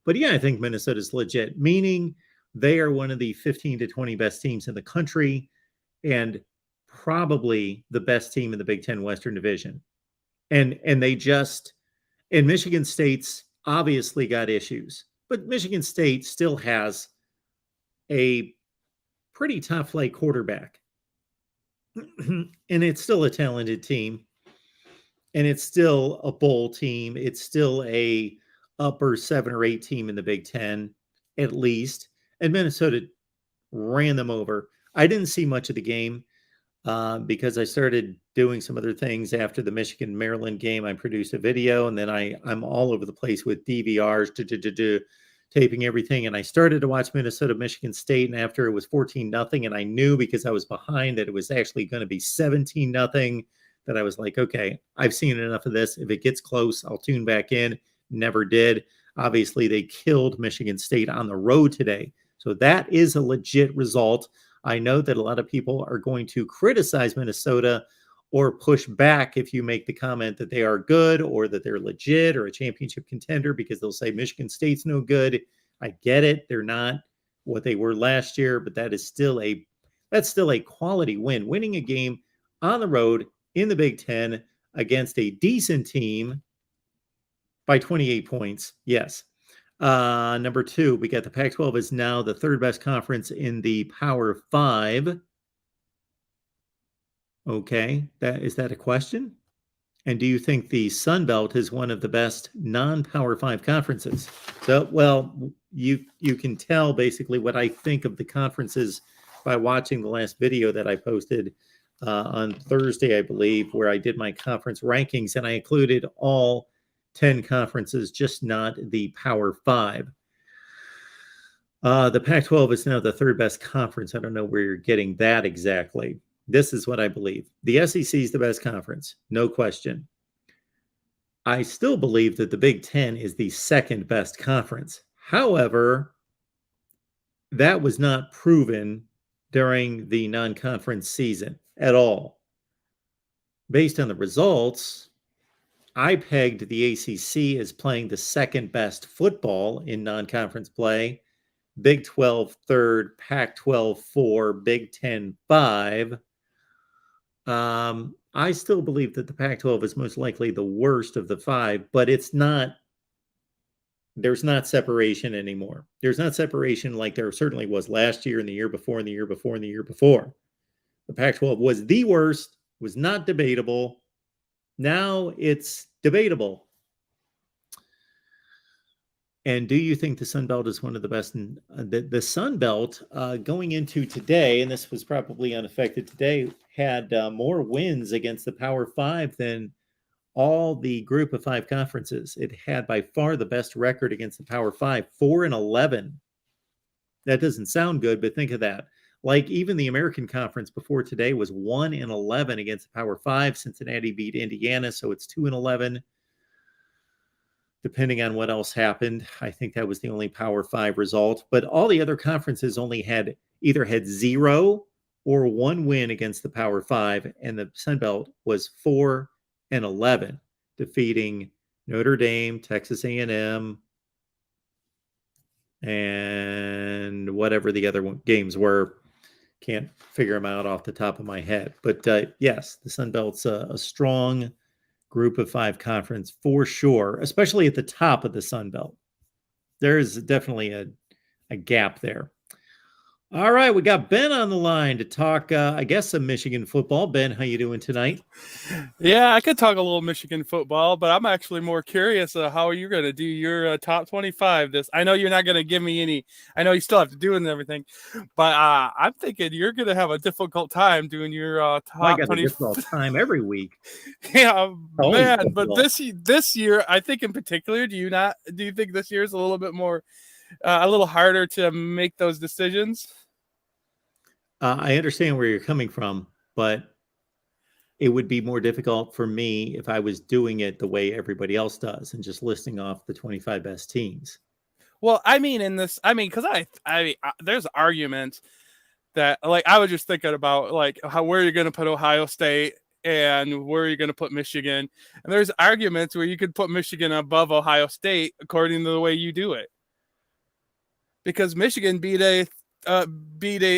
But yeah, I think Minnesota's legit, meaning they are one of the 15 to 20 best teams in the country and probably the best team in the Big Ten Western Division. And Michigan State's obviously got issues, but Michigan State still has a pretty top flight quarterback. And it's still a talented team. And it's still a bowl team. It's still a upper 7 or 8 team in the Big Ten, at least. And Minnesota ran them over. I didn't see much of the game because I started doing some other things after the Michigan-Maryland game. I produced a video, and then I'm all over the place with DVRs, taping everything. And I started to watch Minnesota-Michigan State, and after it was 14-0, and I knew because I was behind that it was actually going to be 17-0, that I was like, okay, I've seen enough of this. If it gets close, I'll tune back in. Never did. Obviously, they killed Michigan State on the road today. So that is a legit result. I know that a lot of people are going to criticize Minnesota or push back if you make the comment that they are good or that they're legit or a championship contender because they'll say Michigan State's no good. I get it. They're not what they were last year, but that's still a quality win. Winning a game on the road in the Big Ten against a decent team by 28 points. Yes. Number 2, we got the Pac-12 is now the 3rd best conference in the Power 5. Okay. Is that a question? And do you think the Sun Belt is one of the best non-Power 5 conferences? So, well, you can tell basically what I think of the conferences by watching the last video that I posted on Thursday, I believe, where I did my conference rankings, and I included all 10 conferences, just not the Power 5. The Pac-12 is now the third best conference. I don't know where you're getting that exactly. This is what I believe. The SEC is the best conference, no question. I still believe that the Big Ten is the second best conference. However, that was not proven during the non-conference season at all. Based on the results, I pegged the ACC as playing the second best football in non-conference play, Big 12 third, Pac-12 4, Big 10 5. I still believe that the Pac-12 is most likely the worst of the 5, but it's not. There's not separation anymore. There's not separation like there certainly was last year and the year before and the year before and the year before. The Pac-12 was the worst, was not debatable. Now it's debatable. And do you think the Sun Belt is one of the best? The Sun Belt going into today, and this was probably unaffected today, had more wins against the Power 5 than all the Group of 5 conferences. It had by far the best record against the Power 5, 4-11. That doesn't sound good, but think of that. Like even the American Conference before today was 1-11 against the Power 5. Cincinnati beat Indiana, so it's 2-11. Depending on what else happened, I think that was the only Power 5 result. But all the other conferences only had either had 0 or 1 win against the Power 5, and the Sun Belt was 4-11, defeating Notre Dame, Texas A&M, and whatever the other games were. Can't figure them out off the top of my head. But yes, the Sun Belt's a strong Group of 5 conference for sure, especially at the top of the Sun Belt. There's definitely a gap there. All right, we got Ben on the line to talk, I guess, some Michigan football. Ben, how you doing tonight? Yeah, I could talk a little Michigan football, but I'm actually more curious how you're going to do your top 25. I know you're not going to give me any. I know you still have to do it and everything, but I'm thinking you're going to have a difficult time doing your top I got 20. a difficult time every week. Yeah, Always man. difficult. But this year, I think in particular, do you think this year is a little bit more, a little harder to make those decisions? I understand where you're coming from, but it would be more difficult for me if I was doing it the way everybody else does and just listing off the 25 best teams. Well, I mean, because I there's arguments that, like, I was just thinking about, like, where you're going to put Ohio State and where you're going to put Michigan. And there's arguments where you could put Michigan above Ohio State according to the way you do it. Because Michigan beat a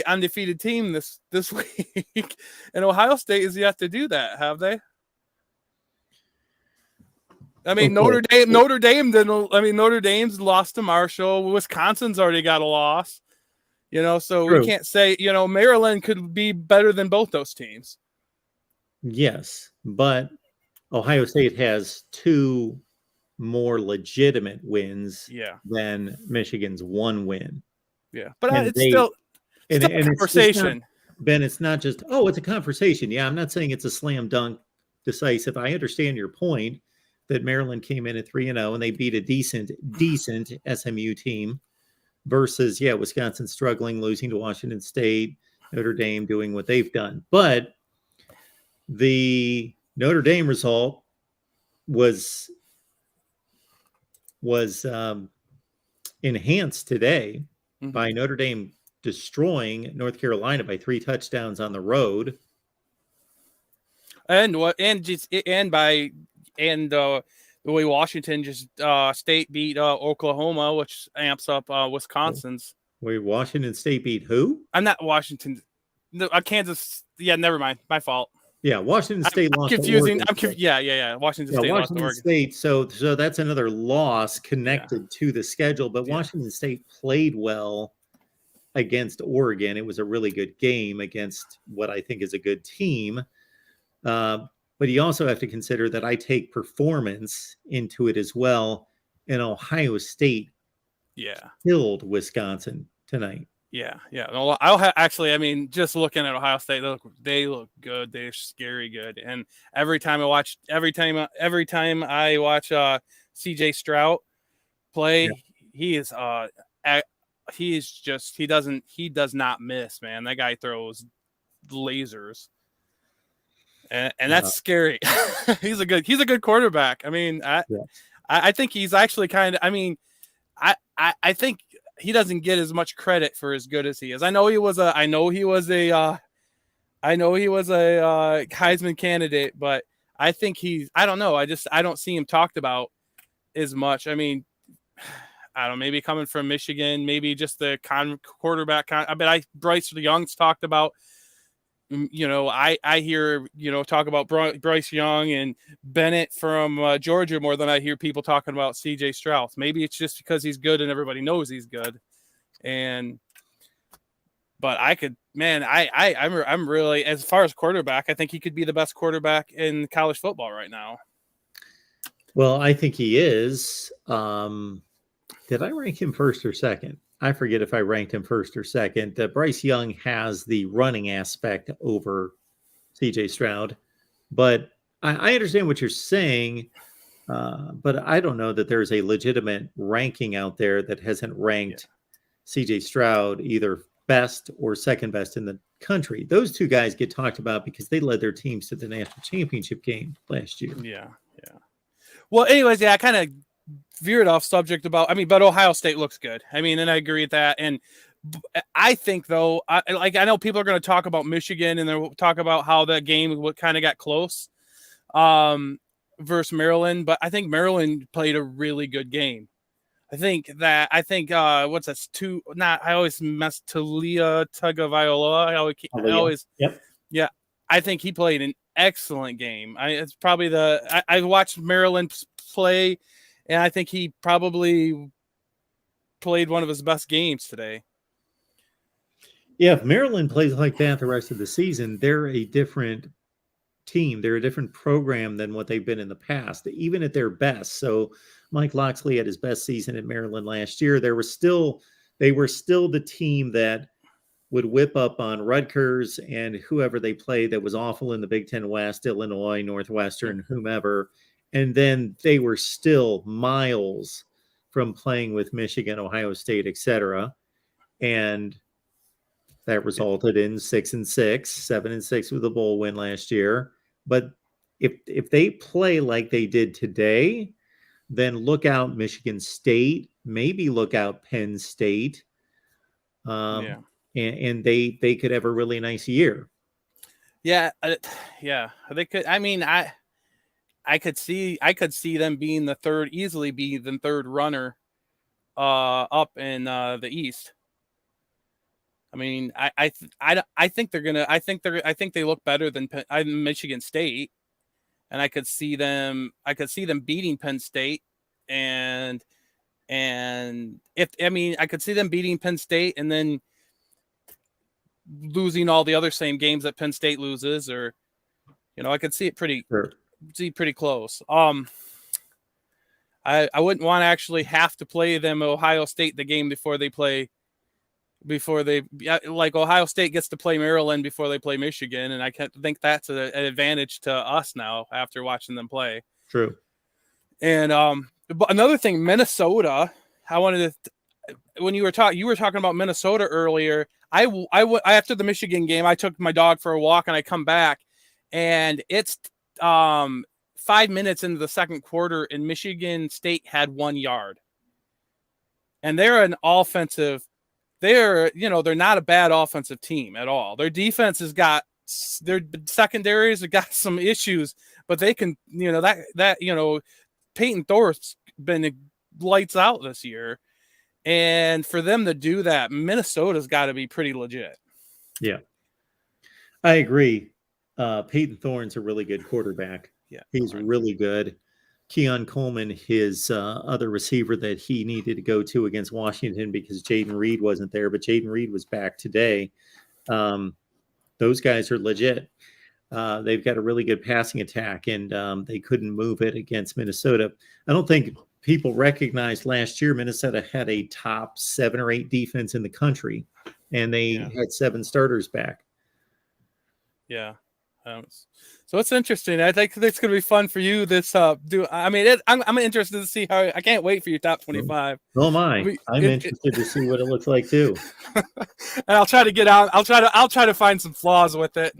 undefeated team this week, and Ohio State is yet to do that, have they? I mean, Okay. Notre Dame didn't. I mean, Notre Dame's lost to Marshall. Wisconsin's already got a loss. So True. we can't say, Maryland could be better than both those teams. Yes, but Ohio State has 2 more legitimate wins than Michigan's 1 win. Yeah, but it's still a conversation. Ben, it's not just, it's a conversation. Yeah, I'm not saying it's a slam dunk decisive. I understand your point that Maryland came in at 3-0 and they beat a decent SMU team versus, Wisconsin struggling, losing to Washington State, Notre Dame doing what they've done. But the Notre Dame result was enhanced today by Notre Dame destroying North Carolina by 3 touchdowns on the road, and the way Washington State beat Oklahoma, which amps up Wisconsin's. Wait, Washington State beat who? I'm not Washington. No, Kansas. Yeah, never mind. My fault. Yeah, Washington State lost. Confusing. To Oregon. Yeah. Washington State lost to Oregon. State. So that's another loss connected to the schedule. But Washington State played well against Oregon. It was a really good game against what I think is a good team. But you also have to consider that I take performance into it as well. And Ohio State Yeah. killed Wisconsin tonight. Yeah. Well, I'll just looking at Ohio State, they look good. They're scary good. And every time I watch CJ Stroud play, he does not miss, man. That guy throws lasers. And that's scary. He's a good quarterback. I think he's actually I think he doesn't get as much credit for as good as he is. I know he was a Heisman candidate, but I think I don't know. I don't see him talked about as much. I don't know, maybe coming from Michigan, maybe just the quarterback. Bryce Young's talked about. I hear, talk about Bryce Young and Bennett from Georgia more than I hear people talking about CJ Stroud. Maybe it's just because he's good and everybody knows he's good. But I'm really, as far as quarterback, I think he could be the best quarterback in college football right now. Well, I think he is. Did I rank him first or second? I forget if I ranked him first or second. Bryce Young has the running aspect over CJ Stroud, but I understand what you're saying. But I don't know that there's a legitimate ranking out there that hasn't ranked CJ Stroud either best or second best in the country. Those two guys get talked about because they led their teams to the national championship game last year. Yeah. Well, anyways, I kind of veered off subject but Ohio State looks good. And I agree with that. And I think, though, I know people are going to talk about Michigan and they'll talk about how that game kind of got close versus Maryland, but I think Maryland played a really good game. I always mess Talia Tagovailoa. I think he played an excellent game. It's probably I watched Maryland play, and I think he probably played one of his best games today. Yeah, if Maryland plays like that the rest of the season, they're a different team. They're a different program than what they've been in the past, even at their best. So Mike Locksley had his best season at Maryland last year. They were still the team that would whip up on Rutgers and whoever they played that was awful in the Big Ten West, Illinois, Northwestern, whomever. And then they were still miles from playing with Michigan, Ohio State, etc. And that resulted in 6-6, 7-6 with a bowl win last year. But if they play like they did today, then look out Michigan State, maybe look out Penn State. And they could have a really nice year. Yeah, they could. I could see them being easily be the third runner up in the East. I think they look better than Michigan State, and I could see them beating Penn State, and I could see them beating Penn State and then losing all the other same games that Penn State loses, or I could see it pretty close. I wouldn't want to actually have to play them Ohio State the game before Ohio State gets to play Maryland before they play Michigan, and I think that's an advantage to us now after watching them play. True. And but another thing, Minnesota. I wanted to when you were talking about Minnesota earlier. I after the Michigan game, I took my dog for a walk and I come back, and it's 5 minutes into the second quarter, and Michigan State had 1 yard, and they're an offensive. They're not a bad offensive team at all. Their defense their secondaries have got some issues, but they can, Peyton Thorpe's been lights out this year. And for them to do that, Minnesota's got to be pretty legit. Yeah, I agree. Peyton Thorne's a really good quarterback. Yeah, he's really good. Keon Coleman, his other receiver that he needed to go to against Washington because Jaden Reed wasn't there, but Jaden Reed was back today. Those guys are legit. They've got a really good passing attack, and they couldn't move it against Minnesota. I don't think people recognized last year Minnesota had a top 7 or 8 defense in the country, and they had 7 starters back. Yeah. So it's interesting. I think it's going to be fun for you. I'm interested to see how. I can't wait for your top 25. Oh my! I'm interested to see what it looks like too. And I'll try to get out. I'll try to find some flaws with it,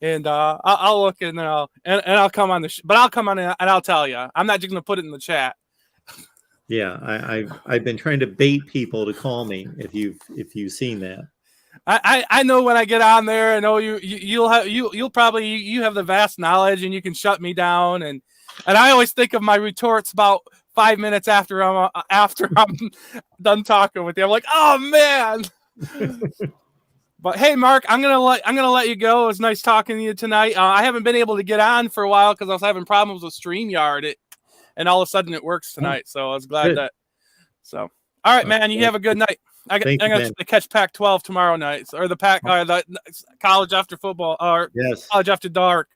and I'll look and then I'll come on but I'll come on and I'll tell you. I'm not just going to put it in the chat. Yeah, I've been trying to bait people to call me if you've seen that. I know when I get on there, I know you'll probably have the vast knowledge and you can shut me down, and I always think of my retorts about 5 minutes after I'm done talking with you. I'm like, oh man. But hey, Mark, I'm gonna let you go. It was nice talking to you tonight. I haven't been able to get on for a while because I was having problems with StreamYard, and all of a sudden it works tonight. So I was glad that. So all right, man, you have a good night. I'm going to catch Pac-12 tomorrow night, or the college after football, or college after dark.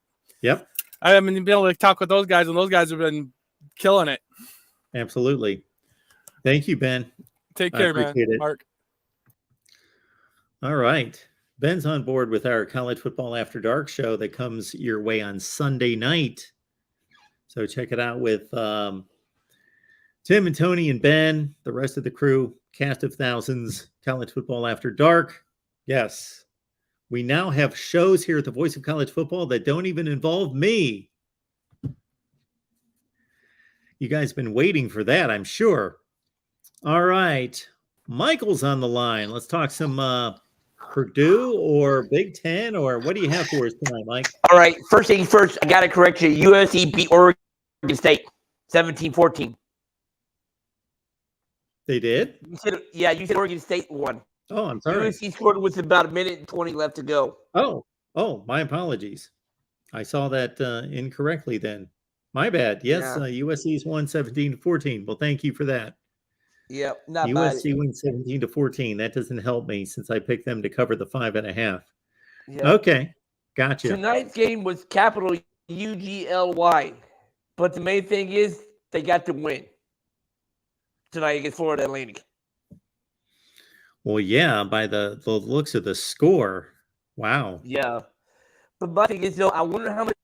Yep. I haven't been able to talk with those guys, and those guys have been killing it. Absolutely. Thank you, Ben. Take care, man. Mark. All right. Ben's on board with our College Football After Dark show that comes your way on Sunday night. So check it out with Tim and Tony and Ben, the rest of the crew. Cast of thousands, College Football After Dark. Yes, we now have shows here at the Voice of College Football that don't even involve me. You guys have been waiting for that, I'm sure. All right, Michael's on the line. Let's talk some Purdue or Big Ten, or what do you have for us tonight, Mike? All right, first things first, I got to correct you. USC beat Oregon State 17-14. They did? You said Oregon State won. Oh, I'm sorry. USC scored with about 1:20 left to go. Oh, my apologies. I saw that incorrectly then. My bad. Yes, USC's won 17-14. Well, thank you for that. Yeah, not USC bad. wins 17-14. That doesn't help me since I picked them to cover the 5.5. Yeah. Okay, gotcha. Tonight's game was capital UGLY, but the main thing is they got to win tonight against Florida Atlantic. Well, yeah, by the looks of the score. Wow. Yeah. But my thing is, though, I wonder how much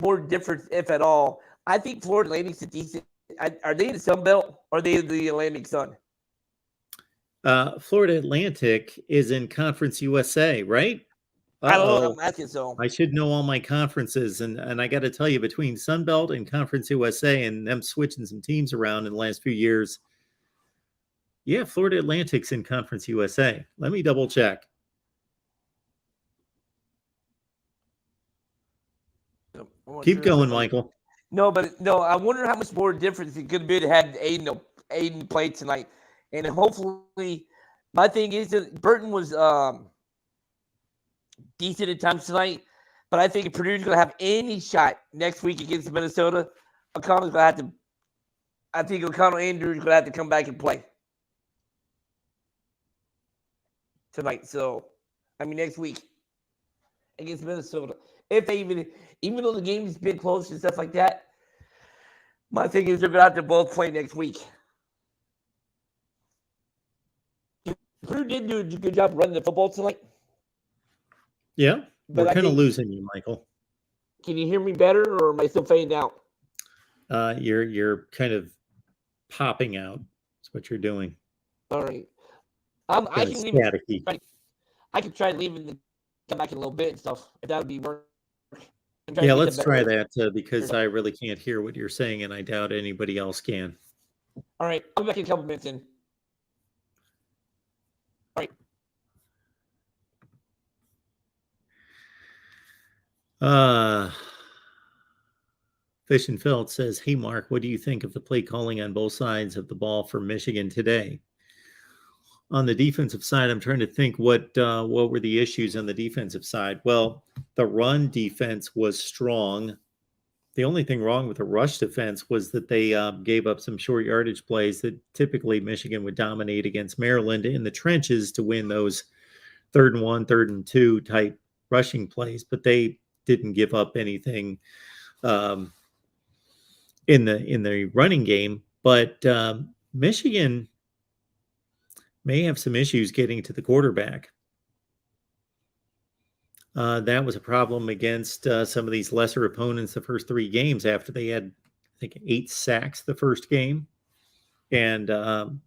more difference, if at all. I think Florida Atlantic's a decent. Are they in the Sun Belt or are they the Atlantic Sun? Florida Atlantic is in Conference USA, right? I don't know. I'm asking so. I should know all my conferences, and I got to tell you, between Sun Belt and Conference USA and them switching some teams around in the last few years, yeah, Florida Atlantic's in Conference USA. Let me double check. Keep going, Michael. No, I wonder how much more difference it could be to have Aiden play tonight. And hopefully, my thing is that Burton was decent at times tonight, but I think if Purdue's going to have any shot next week against Minnesota, O'Connell's going to have to. I think O'Connell Andrews going to have to come back and play tonight. So, next week against Minnesota. If they even though the game's been close and stuff like that, my thing is they're going to have to both play next week. Purdue did do a good job running the football tonight. Yeah, but we're kind of losing you, Michael. Can you hear me better, or am I still fading out? You're kind of popping out. That's what you're doing. All right. I can try leaving the come back in a little bit and stuff. If that would be work. Yeah, let's try that because I really can't hear what you're saying, and I doubt anybody else can. All right, I'll be back in a couple minutes in. All right. Fish and Felt says, "Hey Mark, what do you think of the play calling on both sides of the ball for Michigan today?" On the defensive side, I'm trying to think what were the issues on the defensive side. Well, the run defense was strong. The only thing wrong with the rush defense was that they gave up some short yardage plays that typically Michigan would dominate against Maryland in the trenches to win those 3rd and 1, 3rd and 2 type rushing plays. But they didn't give up anything in the running game, but Michigan may have some issues getting to the quarterback. That was a problem against some of these lesser opponents the first 3 games after they had, I think, 8 sacks the first game. And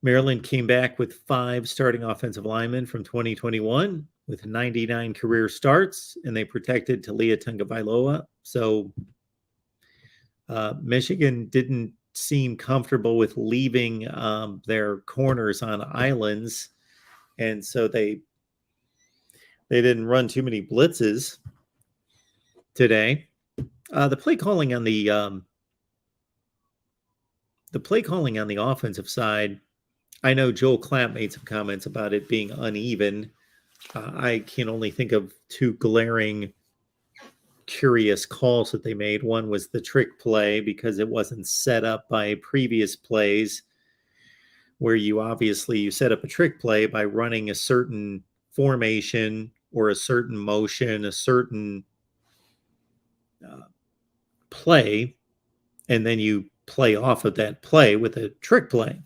Maryland came back with 5 starting offensive linemen from 2021 with 99 career starts, and they protected Talia Tagovailoa. So Michigan didn't seem comfortable with leaving their corners on islands, and so they didn't run too many blitzes today. The play calling on the offensive side, I know Joel Clapp made some comments about it being uneven. I can only think of 2 glaring, curious calls that they made. One was the trick play because it wasn't set up by previous plays, where you set up a trick play by running a certain formation or a certain motion, a certain play, and then you play off of that play with a trick play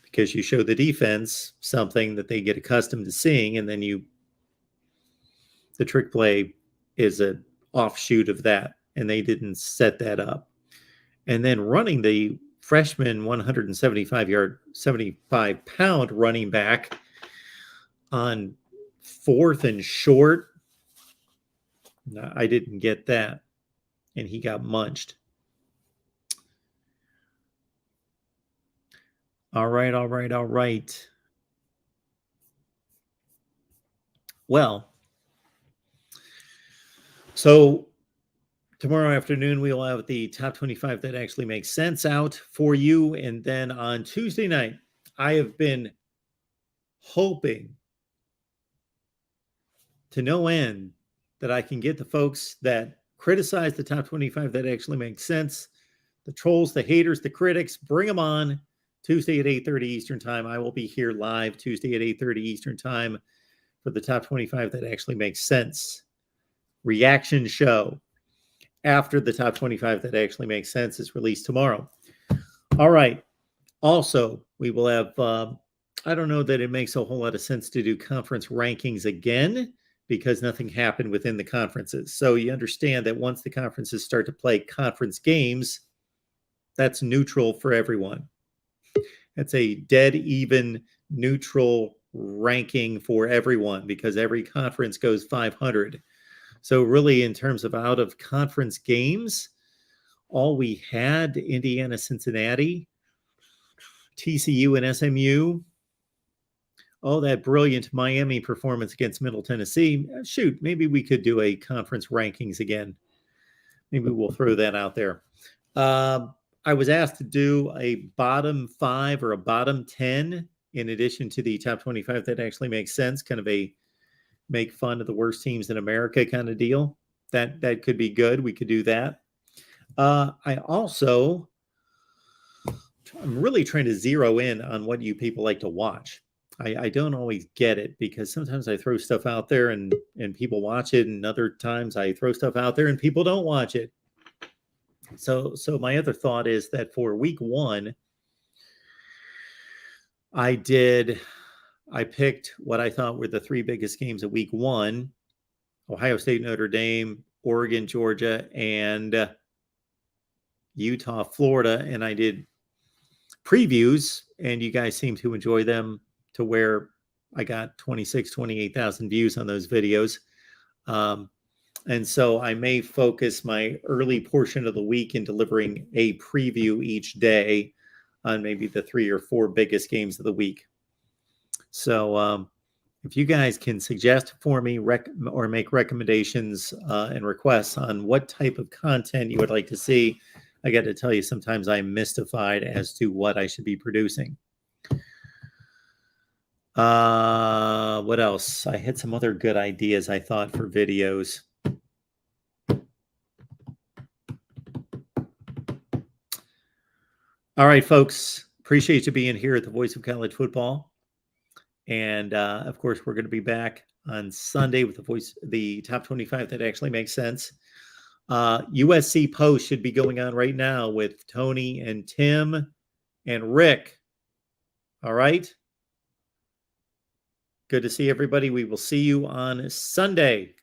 because you show the defense something that they get accustomed to seeing, and then the trick play is an offshoot of that, and they didn't set that up. And then running the freshman 75-pound running back on 4th and short, no, I didn't get that, and he got munched. All right. Well, so tomorrow afternoon, we will have the top 25 that actually makes sense out for you. And then on Tuesday night, I have been hoping to no end that I can get the folks that criticize the top 25 that actually makes sense, the trolls, the haters, the critics, bring them on Tuesday at 8:30 Eastern time. I will be here live Tuesday at 8:30 Eastern time for the top 25 that actually makes sense reaction show after the top 25 that actually makes sense is released tomorrow. All right. Also, we will have, I don't know that it makes a whole lot of sense to do conference rankings again because nothing happened within the conferences. So you understand that once the conferences start to play conference games, that's neutral for everyone. It's a dead even neutral ranking for everyone because every conference goes 500. So really, in terms of out of conference games, all we had, Indiana, Cincinnati, TCU and SMU. Oh, that brilliant Miami performance against Middle Tennessee. Shoot, maybe we could do a conference rankings again. Maybe we'll throw that out there. I was asked to do a bottom 5 or a bottom 10 in addition to the top 25 that actually makes sense, kind of a make fun of the worst teams in America kind of deal. That could be good. We could do that. I'm really trying to zero in on what you people like to watch. I don't always get it because sometimes I throw stuff out there and people watch it, and other times I throw stuff out there and people don't watch it. So my other thought is that for week 1, I picked what I thought were the 3 biggest games of week 1, Ohio State, Notre Dame, Oregon, Georgia, and Utah, Florida. And I did previews, and you guys seem to enjoy them to where I got 28,000 views on those videos. And so I may focus my early portion of the week in delivering a preview each day on maybe the 3 or 4 biggest games of the week. So if you guys can suggest for me or make recommendations and requests on what type of content you would like to see, I got to tell you, sometimes I'm mystified as to what I should be producing. What else? I had some other good ideas, I thought, for videos. All right, folks. Appreciate you being here at the Voice of College Football. And, of course, we're going to be back on Sunday with the top 25 that actually makes sense. USC Post should be going on right now with Tony and Tim and Rick. All right. Good to see everybody. We will see you on Sunday.